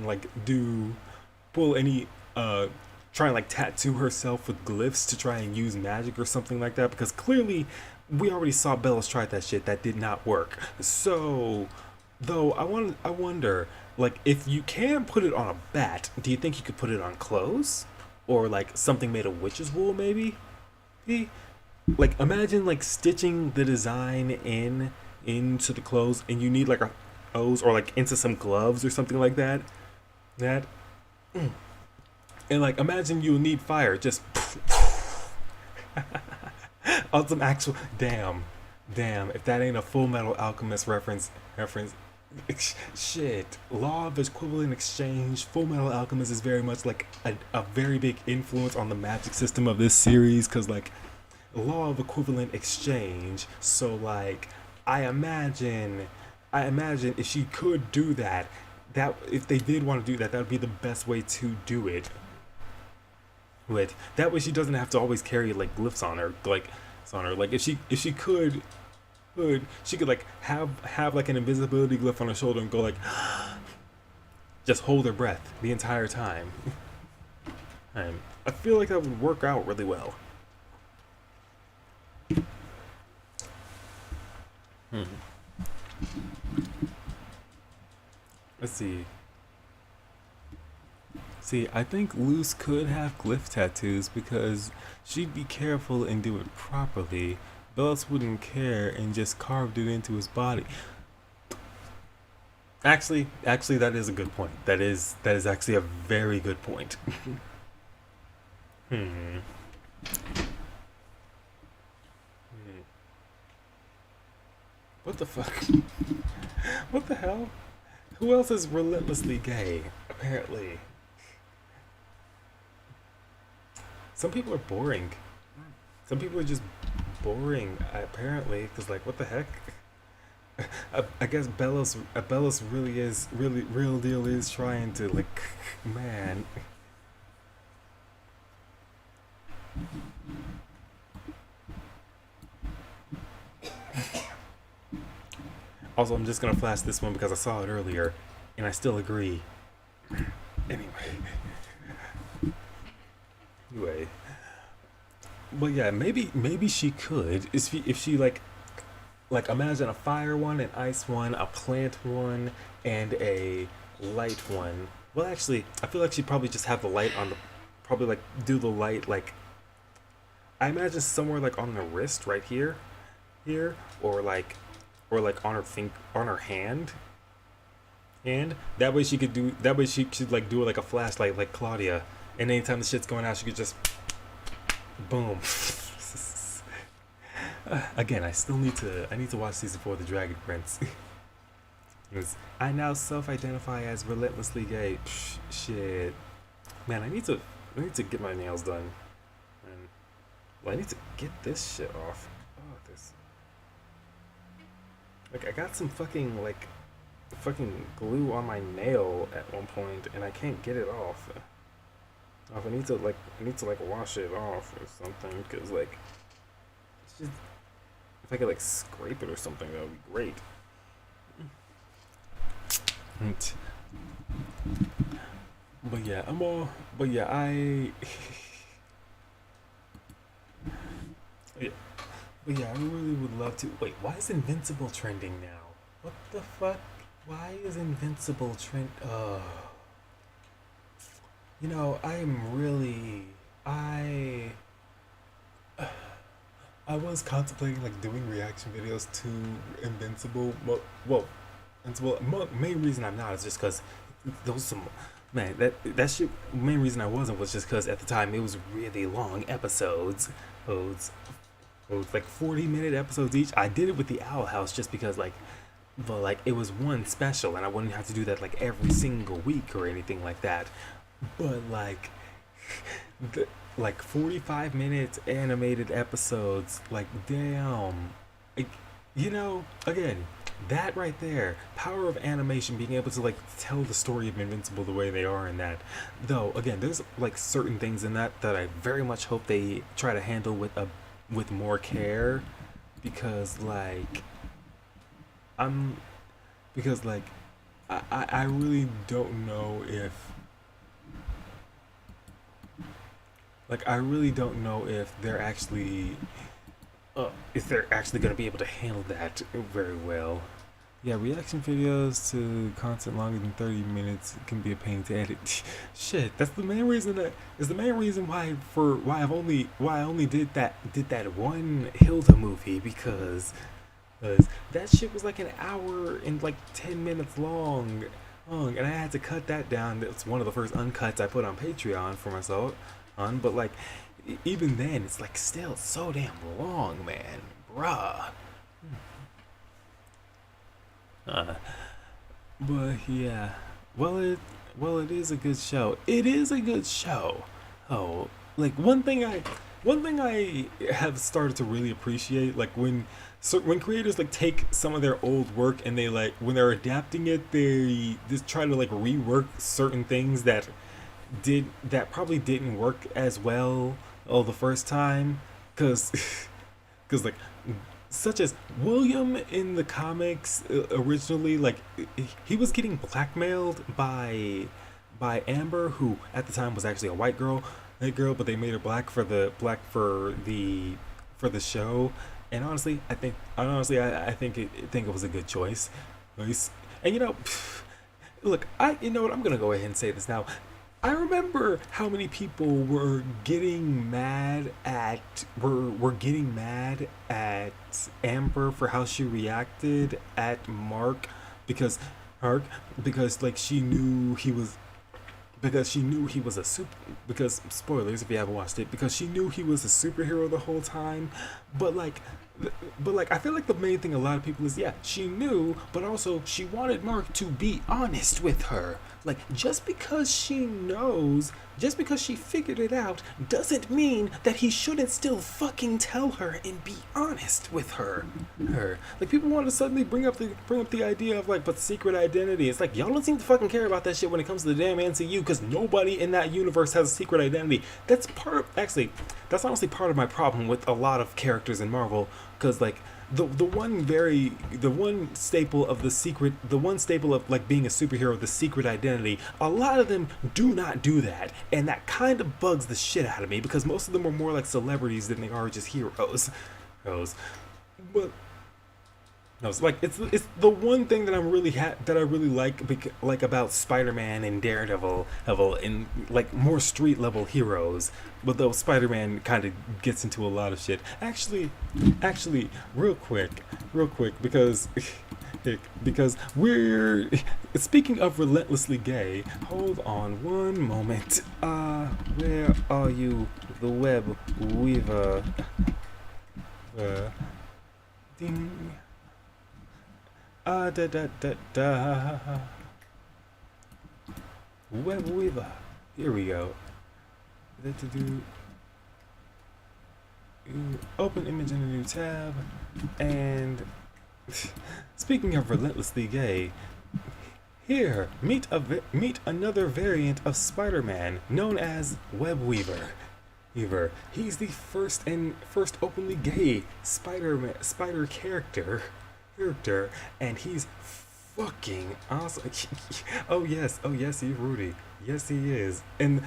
like pull any try and like tattoo herself with glyphs to try and use magic or something like that, because clearly we already saw Bellows try that shit, that did not work. So though I wonder, like, if you can put it on a bat, do you think you could put it on clothes? Or like something made of witch's wool, maybe? Like, imagine like stitching the design into the clothes, and you need like a hose, or like into some gloves or something like that. And like, imagine you'll need fire, just on some actual damn. If that ain't a Full Metal Alchemist reference. Shit, Law of Equivalent Exchange. Full Metal Alchemist is very much like a very big influence on the magic system of this series, because like, Law of Equivalent Exchange. So like, I imagine if she could do that, if they did want to do that, that would be the best way to do it. That way she doesn't have to always carry like glyphs on her, like it's on her. Like, if she could she could like have like an invisibility glyph on her shoulder and go like just hold her breath the entire time. I feel like that would work out really well. Let's see. I think Luce could have glyph tattoos because she'd be careful and do it properly. Bellows wouldn't care and just carved it into his body. Actually, that is a good point. That is actually a very good point. What the fuck? What the hell? Who else is relentlessly gay? Apparently. Some people are boring. Some people are just boring, apparently, because like, what the heck? I guess Bellows real deal is trying to like, man. Also, I'm just gonna flash this one because I saw it earlier, and I still agree. Anyway. Anyway. But yeah, maybe she could. If she like imagine a fire one, an ice one, a plant one, and a light one. Well, actually, I feel like she'd probably just have the light on the, probably like do the light like, I imagine somewhere like on the wrist right here, or like on her on her hand. And that way she could like do it like a flashlight like Claudia. And anytime the shit's going out, she could just boom. Again, I need to watch season 4 of The Dragon Prince. I now self-identify as relentlessly gay. Shit, man, I need to get my nails done. And well, I need to get this shit off. Oh, this. Like, I got some fucking glue on my nail at one point, and I can't get it off. I need to wash it off or something, because like, it's just, if I could like scrape it or something, that would be great. But yeah, I really would love to. Wait, why is Invincible trending now? What the fuck? Why is Invincible trend? You know, I was contemplating like doing reaction videos to Invincible. Well, Invincible. Main reason I'm not is just because those some man that shit. Main reason I wasn't was just because at the time it was really long episodes. Like 40-minute episodes each. I did it with the Owl House just because but like it was one special and I wouldn't have to do that like every single week or anything like that. But like 45 minutes animated episodes, like damn, like, you know, again, that right there, power of animation, being able to like tell the story of Invincible the way they are in that. Though again, there's like certain things in that I very much hope they try to handle with more care, because like I really don't know if they're actually going to be able to handle that very well. Yeah, reaction videos to content longer than 30 minutes can be a pain to edit. Shit, that's the main reason why I only did that one Hilda movie, because that shit was like an hour and like 10 minutes long, and I had to cut that down. It's one of the first uncuts I put on Patreon for myself. But like, even then, it's like still so damn long, man, bruh. But yeah, well, it is a good show. It is a good show. Oh, like one thing I have started to really appreciate, like when creators like take some of their old work and they like, when they're adapting it, they just try to like rework certain things that probably didn't work as well the first time, because like, such as William in the comics originally, like he was getting blackmailed by Amber, who at the time was actually a white girl, but they made her black for the show. And honestly, I think it was a good choice. And you know, look, you know what, I'm gonna go ahead and say this now. I remember how many people were getting mad at Amber for how she reacted at Mark, because like she knew he was a because spoilers if you haven't watched it, because she knew he was a superhero the whole time. But like I feel like the main thing a lot of people is, yeah, she knew, but also she wanted Mark to be honest with her. Like, just because she figured it out doesn't mean that he shouldn't still fucking tell her and be honest with her. Like, people want to suddenly bring up the idea of like, but secret identity. It's like, y'all don't seem to fucking care about that shit when it comes to the damn MCU, because nobody in that universe has a secret identity. That's honestly part of my problem with a lot of characters in Marvel, because like, the one staple of the secret, the one staple of like being a superhero, the secret identity. A lot of them do not do that, and that kind of bugs the shit out of me because most of them are more like celebrities than they are just heroes. But no, it's like it's the one thing that I'm really that I really like about Spider-Man and Daredevil, and like more street level heroes. But though Spider-Man kind of gets into a lot of shit. Actually, real quick, because because we're speaking of relentlessly gay. Hold on one moment. Where are you, the web weaver? Ding. Da da da da. Web Weaver. Here we go. Open image in a new tab. And speaking of relentlessly gay, here meet another variant of Spider-Man known as Web Weaver. He's the first openly gay spider character, and he's fucking awesome. oh yes, he's Rudy. Yes, he is, and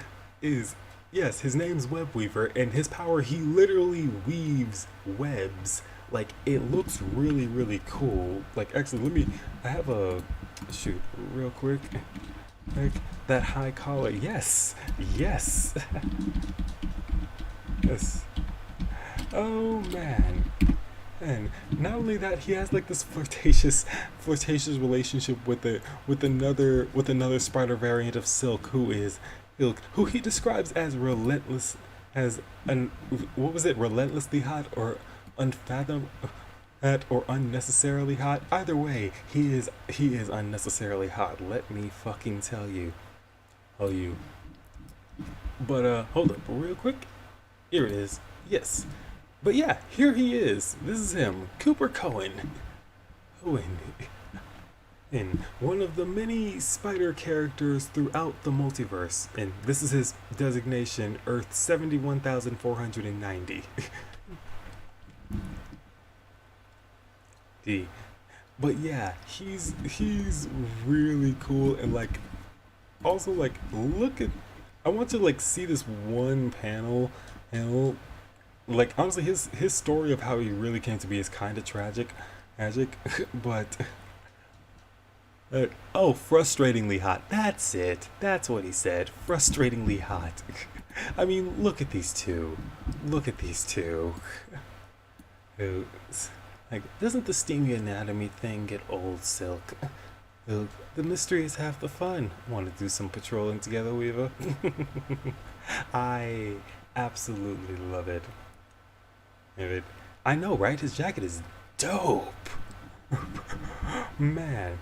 yes, his name's Web Weaver, and his power, he literally weaves webs. Like, it looks really, really cool. Like, actually, I have a shoot real quick. Like that high collar. Yes. Yes. Oh man. And not only that, he has like this flirtatious relationship with another spider variant of Silk, who he describes as relentless, relentlessly hot or unnecessarily hot. Either way, he is unnecessarily hot. Let me fucking tell you. But hold up real quick. Here it is. Yes. But yeah, here he is. This is him, Cooper Cohen. And one of the many spider characters throughout the multiverse. And this is his designation, Earth 71,490. But yeah, he's really cool, and like also like I want to like see this one panel, and like honestly his story of how he really came to be is kind of tragic, but frustratingly hot. That's it. That's what he said. Frustratingly hot. I mean, look at these two. Like, doesn't the steamy anatomy thing get old, Silk? The mystery is half the fun. Want to do some patrolling together, Weaver? I absolutely love it. I know, right? His jacket is dope. Man.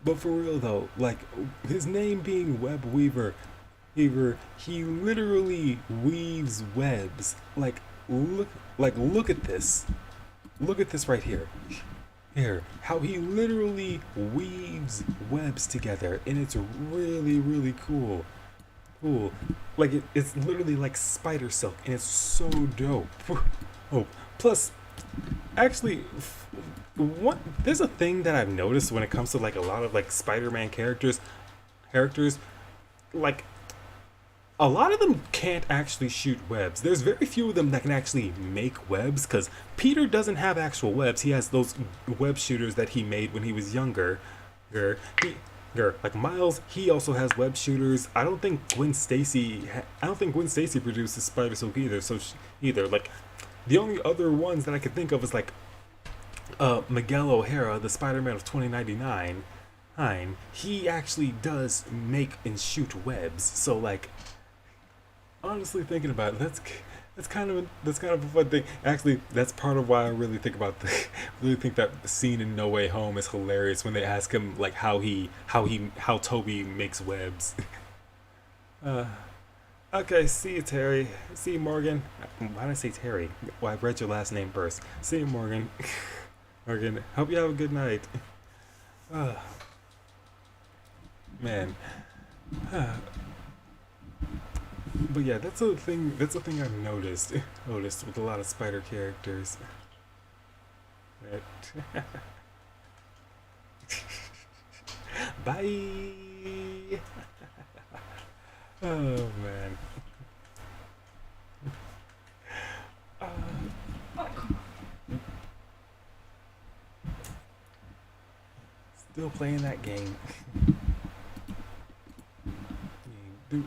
But for real though, like his name being Web Weaver, he literally weaves webs. Like look at this. Look at this right here. How he literally weaves webs together, and it's really, really cool. Like it's literally like spider silk, and it's so dope. Plus, actually, there's a thing that I've noticed when it comes to like a lot of like Spider-Man characters, like a lot of them can't actually shoot webs. There's very few of them that can actually make webs, because Peter doesn't have actual webs. He has those web shooters that he made when he was younger. Like Miles, he also has web shooters. I don't think Gwen Stacy produces Spider Silk either. Like the only other ones that I could think of is like Miguel O'Hara, the Spider-Man of 2099. He actually does make and shoot webs. So like, honestly, thinking about it, that's kind of a fun thing. Actually, that's part of why I really think that the scene in No Way Home is hilarious when they ask him like how Toby makes webs. Okay, see you, Terry. See you, Morgan. Why did I say Terry? Well, I read your last name first. See you, Morgan. Morgan, hope you have a good night. Man. But yeah, that's a thing. That's a thing I've noticed with a lot of spider characters. That bye. Oh man. Uh, Still playing that game. But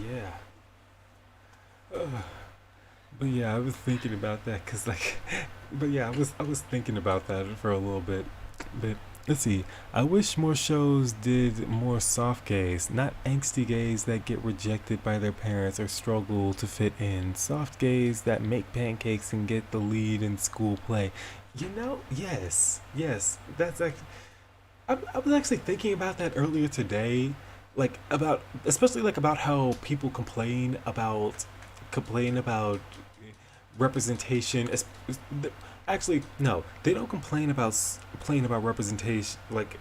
yeah. But yeah, I was thinking about that because like, but yeah, I was thinking about that for a little bit. But let's see. I wish more shows did more soft gays, not angsty gays that get rejected by their parents or struggle to fit in. Soft gays that make pancakes and get the lead in school play. You know, yes, that's like I was actually thinking about that earlier today, like about especially like about how people complain about representation. Actually, no, they don't complain about representation like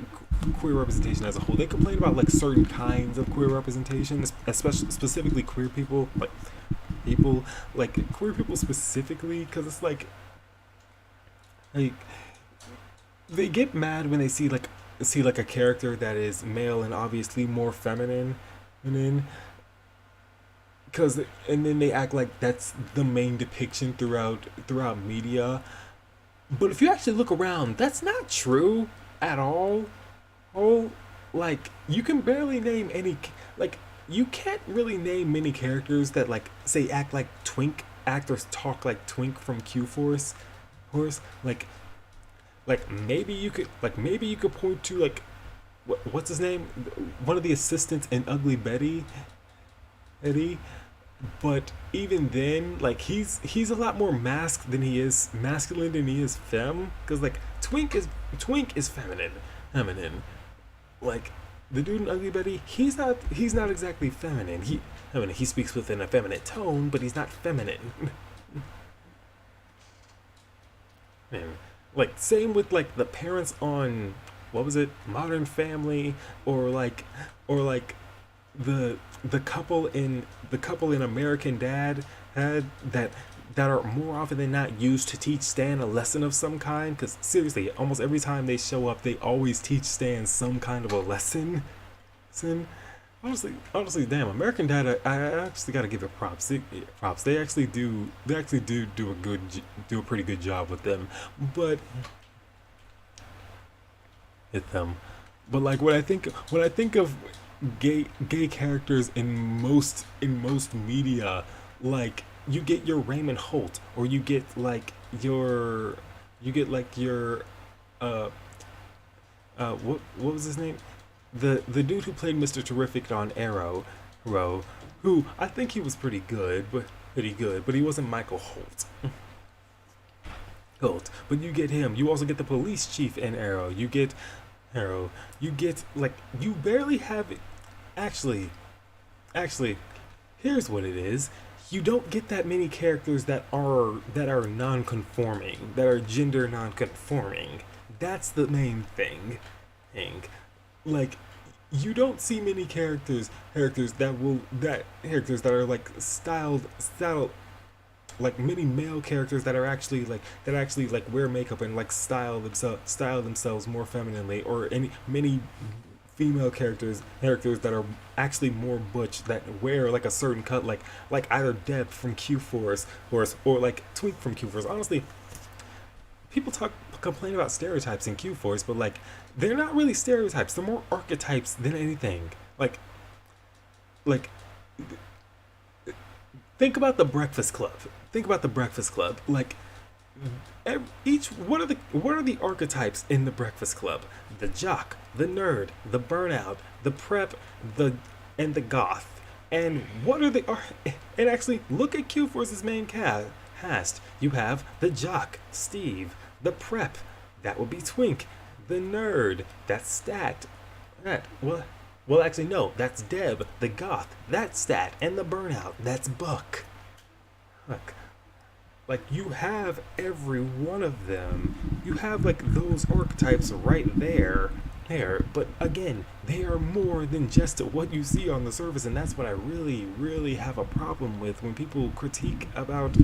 queer representation as a whole. They complain about like certain kinds of queer representation, especially specifically queer people, people like queer people specifically, because it's like they get mad when they see like a character that is male and obviously more feminine, and then and then they act like that's the main depiction throughout media. But if you actually look around, that's not true at all. Oh, like you can barely name any like you can't really name many characters that like say act like Twink actors talk like Twink from Q Force. Horse maybe you could point to like what's his name, one of the assistants in Ugly Betty, Eddie. But even then, like he's a lot more masked than he is masculine than he is femme. Cause like Twink is feminine. Like the dude in Ugly Betty, he's not exactly feminine. He speaks with an effeminate tone, but he's not feminine. Man, like same with like the parents on what was it, Modern Family, or like the the couple in American Dad had that are more often than not used to teach Stan a lesson of some kind. Because seriously, almost every time they show up, they always teach Stan some kind of a lesson. Sin. Honestly, damn, American Dad, I actually gotta give it props. Props. They actually do. They actually do do a pretty good job with them. But hit them. But like when I think of gay characters in most media, like you get your Raymond Holt, or you get like your uh what was his name, the dude who played Mr. Terrific on Arrow, who I think he was pretty good, but he wasn't Michael Holt. But you get him. You also get the police chief in Arrow. Arrow. You get like you barely have it. Actually, here's what it is. You don't get that many characters that are non-conforming, that are gender non-conforming. That's the main thing. Like you don't see many characters that are like styled like many male characters that actually wear makeup and like style themselves more femininely, or any many female characters that are actually more butch, that wear like a certain cut, like either Deb from Q Force or like Twink from Q Force. Honestly, people complain about stereotypes in Q Force, but like they're not really stereotypes. They're more archetypes than anything. Like think about the Breakfast Club. Like each what are the archetypes in the Breakfast Club? The jock, the nerd, the burnout, the prep, the and the goth. And what are the and actually look at Q Force's main cast. You have the jock, Steve, the prep, that would be Twink, the nerd, that's Stat. That well actually no, that's Deb, the goth, that's Stat, and the burnout, that's Buck. Look, like you have every one of them. You have like those archetypes right there. hair. But again, they are more than just what you see on the surface, and that's what I really, really have a problem with when people critique about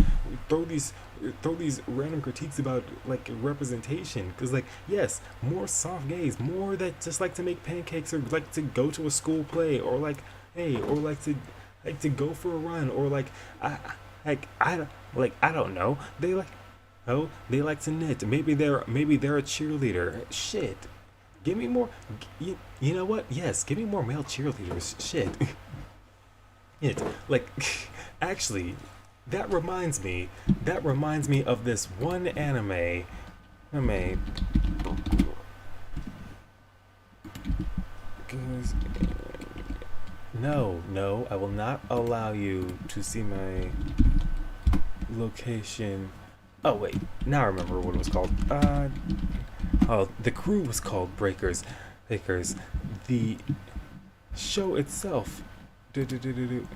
throw these throw these random critiques about like representation. Because like yes, more soft gays, more that just like to make pancakes or like to go to a school play or like hey or like to go for a run or like I I don't know. They like oh they like to knit. Maybe they're a cheerleader. Shit. Give me more. You know what? Yes, give me more male cheerleaders. Shit. It like actually that reminds me. That reminds me of this one anime. Anime. No, no, I will not allow you to see my location. Oh wait, now I remember what it was called. Oh, the crew was called Breakers. Breakers. The show itself. Do, do, do, do, do.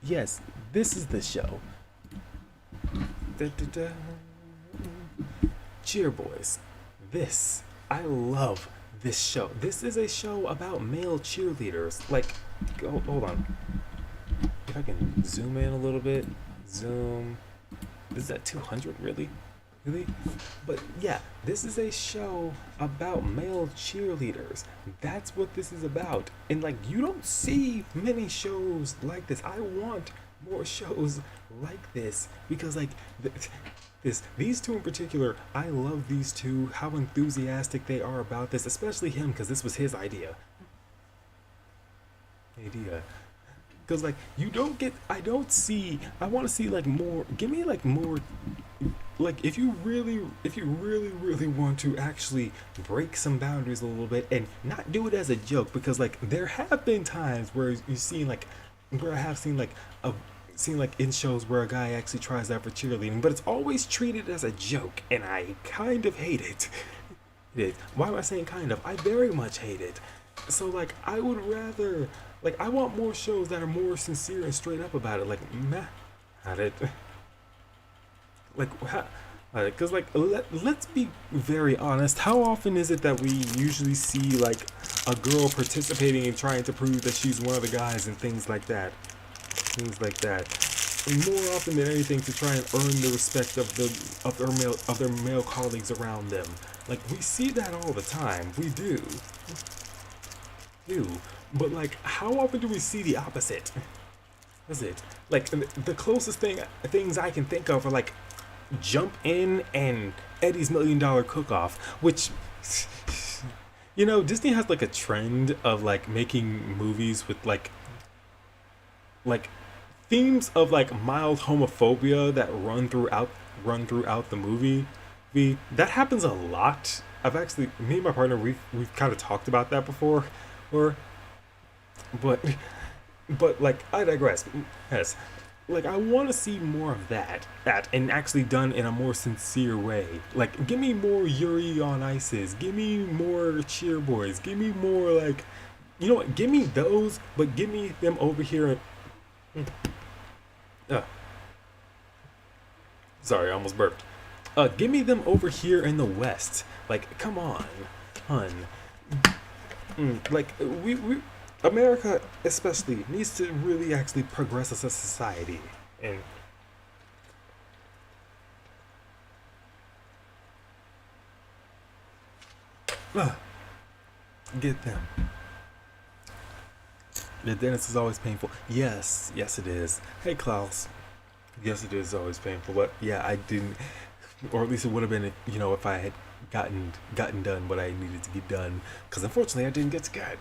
Yes, this is the show. Da, da, da. Cheer Boys. This. I love this show. This is a show about male cheerleaders. Like, hold on. If I can zoom in a little bit. Zoom. Is that 200 really? Really? But yeah, this is a show about male cheerleaders. That's what this is about. And like you don't see many shows like this. I want more shows like this because like these two in particular, I love these two, how enthusiastic they are about this, especially him because this was his idea. Because like you don't get, I don't see, I want to see like more, give me like more, like if you really want to actually break some boundaries a little bit and not do it as a joke, because like there have been times where you see like, where I have seen like seen like in shows where a guy actually tries out for cheerleading, but it's always treated as a joke, and I kind of hate it. Why am I saying kind of? I very much hate it. So like I would rather, like I want more shows that are more sincere and straight up about it. Like meh, at it. Like because like let's be very honest. How often is it that we usually see like a girl participating and trying to prove that she's one of the guys and things like that? Things like that. And more often than anything, to try and earn the respect of their male colleagues around them. Like we see that all the time. We do. But like, how often do we see the opposite? Is it like the closest things I can think of are like Jump In and Eddie's $1 Million Cook-Off, which you know Disney has like a trend of like making movies with like themes of like mild homophobia that run throughout the movie. That happens a lot. I've actually, me and my partner, we've kind of talked about that before, but like I digress. Yes, like I want to see more of that and actually done in a more sincere way. Like give me more Yuri on Ices, give me more Cheer Boys, give me more like, you know what, give me those, but give me them over here. Sorry, I almost burped. Give me them over here in the West. Like, come on, hun. Like, we America especially needs to really actually progress as a society. And get them. The dentist is always painful. Yes, it is. Hey, Klaus. Yes, it is always painful. But yeah, I didn't, or at least it would have been, you know, if I had gotten done what I needed to get done. Because unfortunately, I didn't get to get.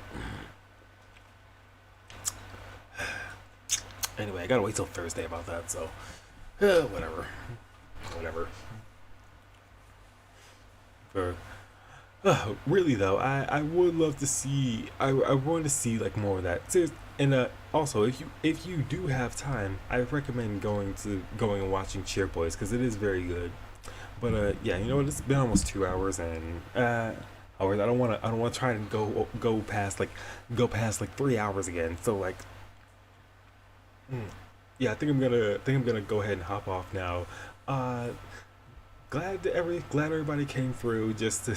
Anyway, I gotta wait till Thursday about that. So, whatever. Really though, I would love to see. I want to see like more of that. And also, if you do have time, I recommend going and watching Cheer Boys because it is very good. But yeah, you know what? It's been almost 2 hours, and hours. I don't want to try and go past like 3 hours again. So like, yeah, I think I'm gonna go ahead and hop off now. glad everybody came through just to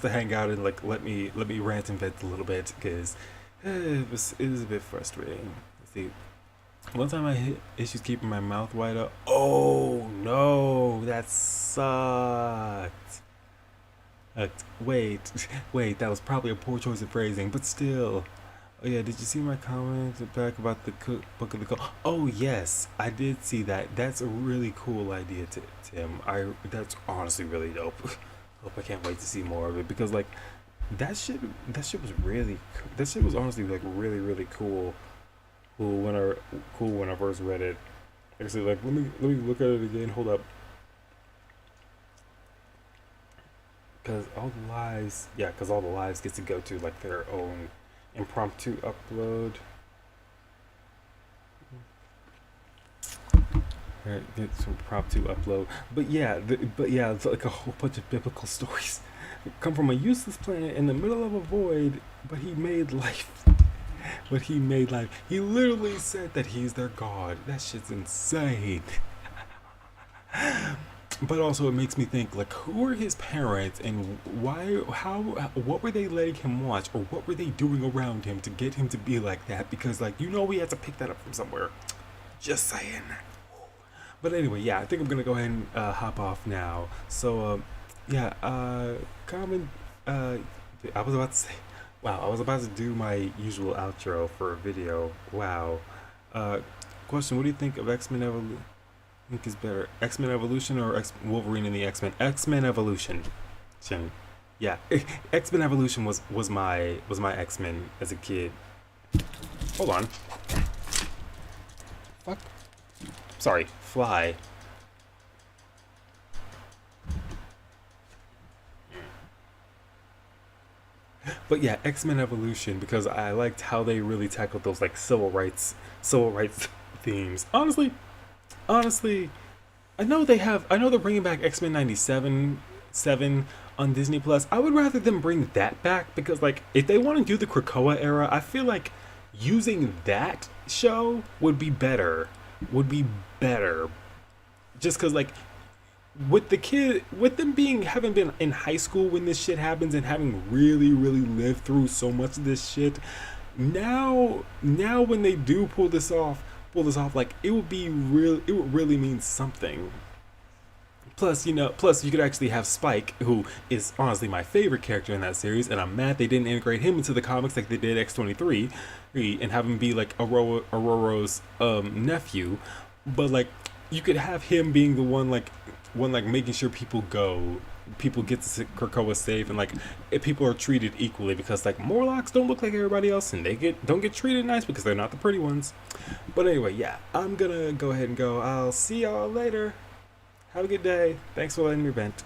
hang out and like let me rant and vent a little bit because it was a bit frustrating. Let's see. One time I hit issues keeping my mouth wide up. Oh no, that sucked. Wait, that was probably a poor choice of phrasing, but still. Oh yeah, did you see my comment back about the book of the code? Oh yes, I did see that. That's a really cool idea, Tim. That's honestly really dope. Hope I can't wait to see more of it because like that shit was honestly like really cool. Cool when I first read it. Actually, like let me look at it again. Hold up. Cause all the lives get to go to like their own impromptu upload. Right, it's impromptu upload. But yeah, it's like a whole bunch of biblical stories. Come from a useless planet in the middle of a void, but he made life. He literally said that he's their god. That shit's insane. But also it makes me think like who are his parents and what were they letting him watch or what were they doing around him to get him to be like that, because like we had to pick that up from somewhere. Just saying. But anyway, yeah, I think I'm gonna go ahead and hop off now. So comment I was about to say, wow, I was about to do my usual outro for a video. Wow. Question, what do you think of X-Men Evolution? Think is better, X-Men Evolution or Wolverine and the X-Men? X-Men Evolution. Yeah, X-Men Evolution was my X-Men as a kid. Hold on. Fuck. Sorry, fly. But yeah, X-Men Evolution, because I liked how they really tackled those like civil rights themes. Honestly, I know they're bringing back X-Men 97 on Disney Plus. I would rather them bring that back because like if they want to do the Krakoa era, I feel like using that show would be better. Just cuz like with them having been in high school when this shit happens and having really lived through so much of this shit, now when they do pull this off, like it would really mean something. Plus you could actually have Spike, who is honestly my favorite character in that series, and I'm mad they didn't integrate him into the comics like they did X-23 and have him be like Aurora's nephew. But like you could have him being the one making sure people get to Krakoa safe, and like if people are treated equally, because like Morlocks don't look like everybody else and they don't get treated nice because they're not the pretty ones. But anyway, yeah, I'm gonna go ahead and go. I'll see y'all later. Have a good day. Thanks for letting me vent.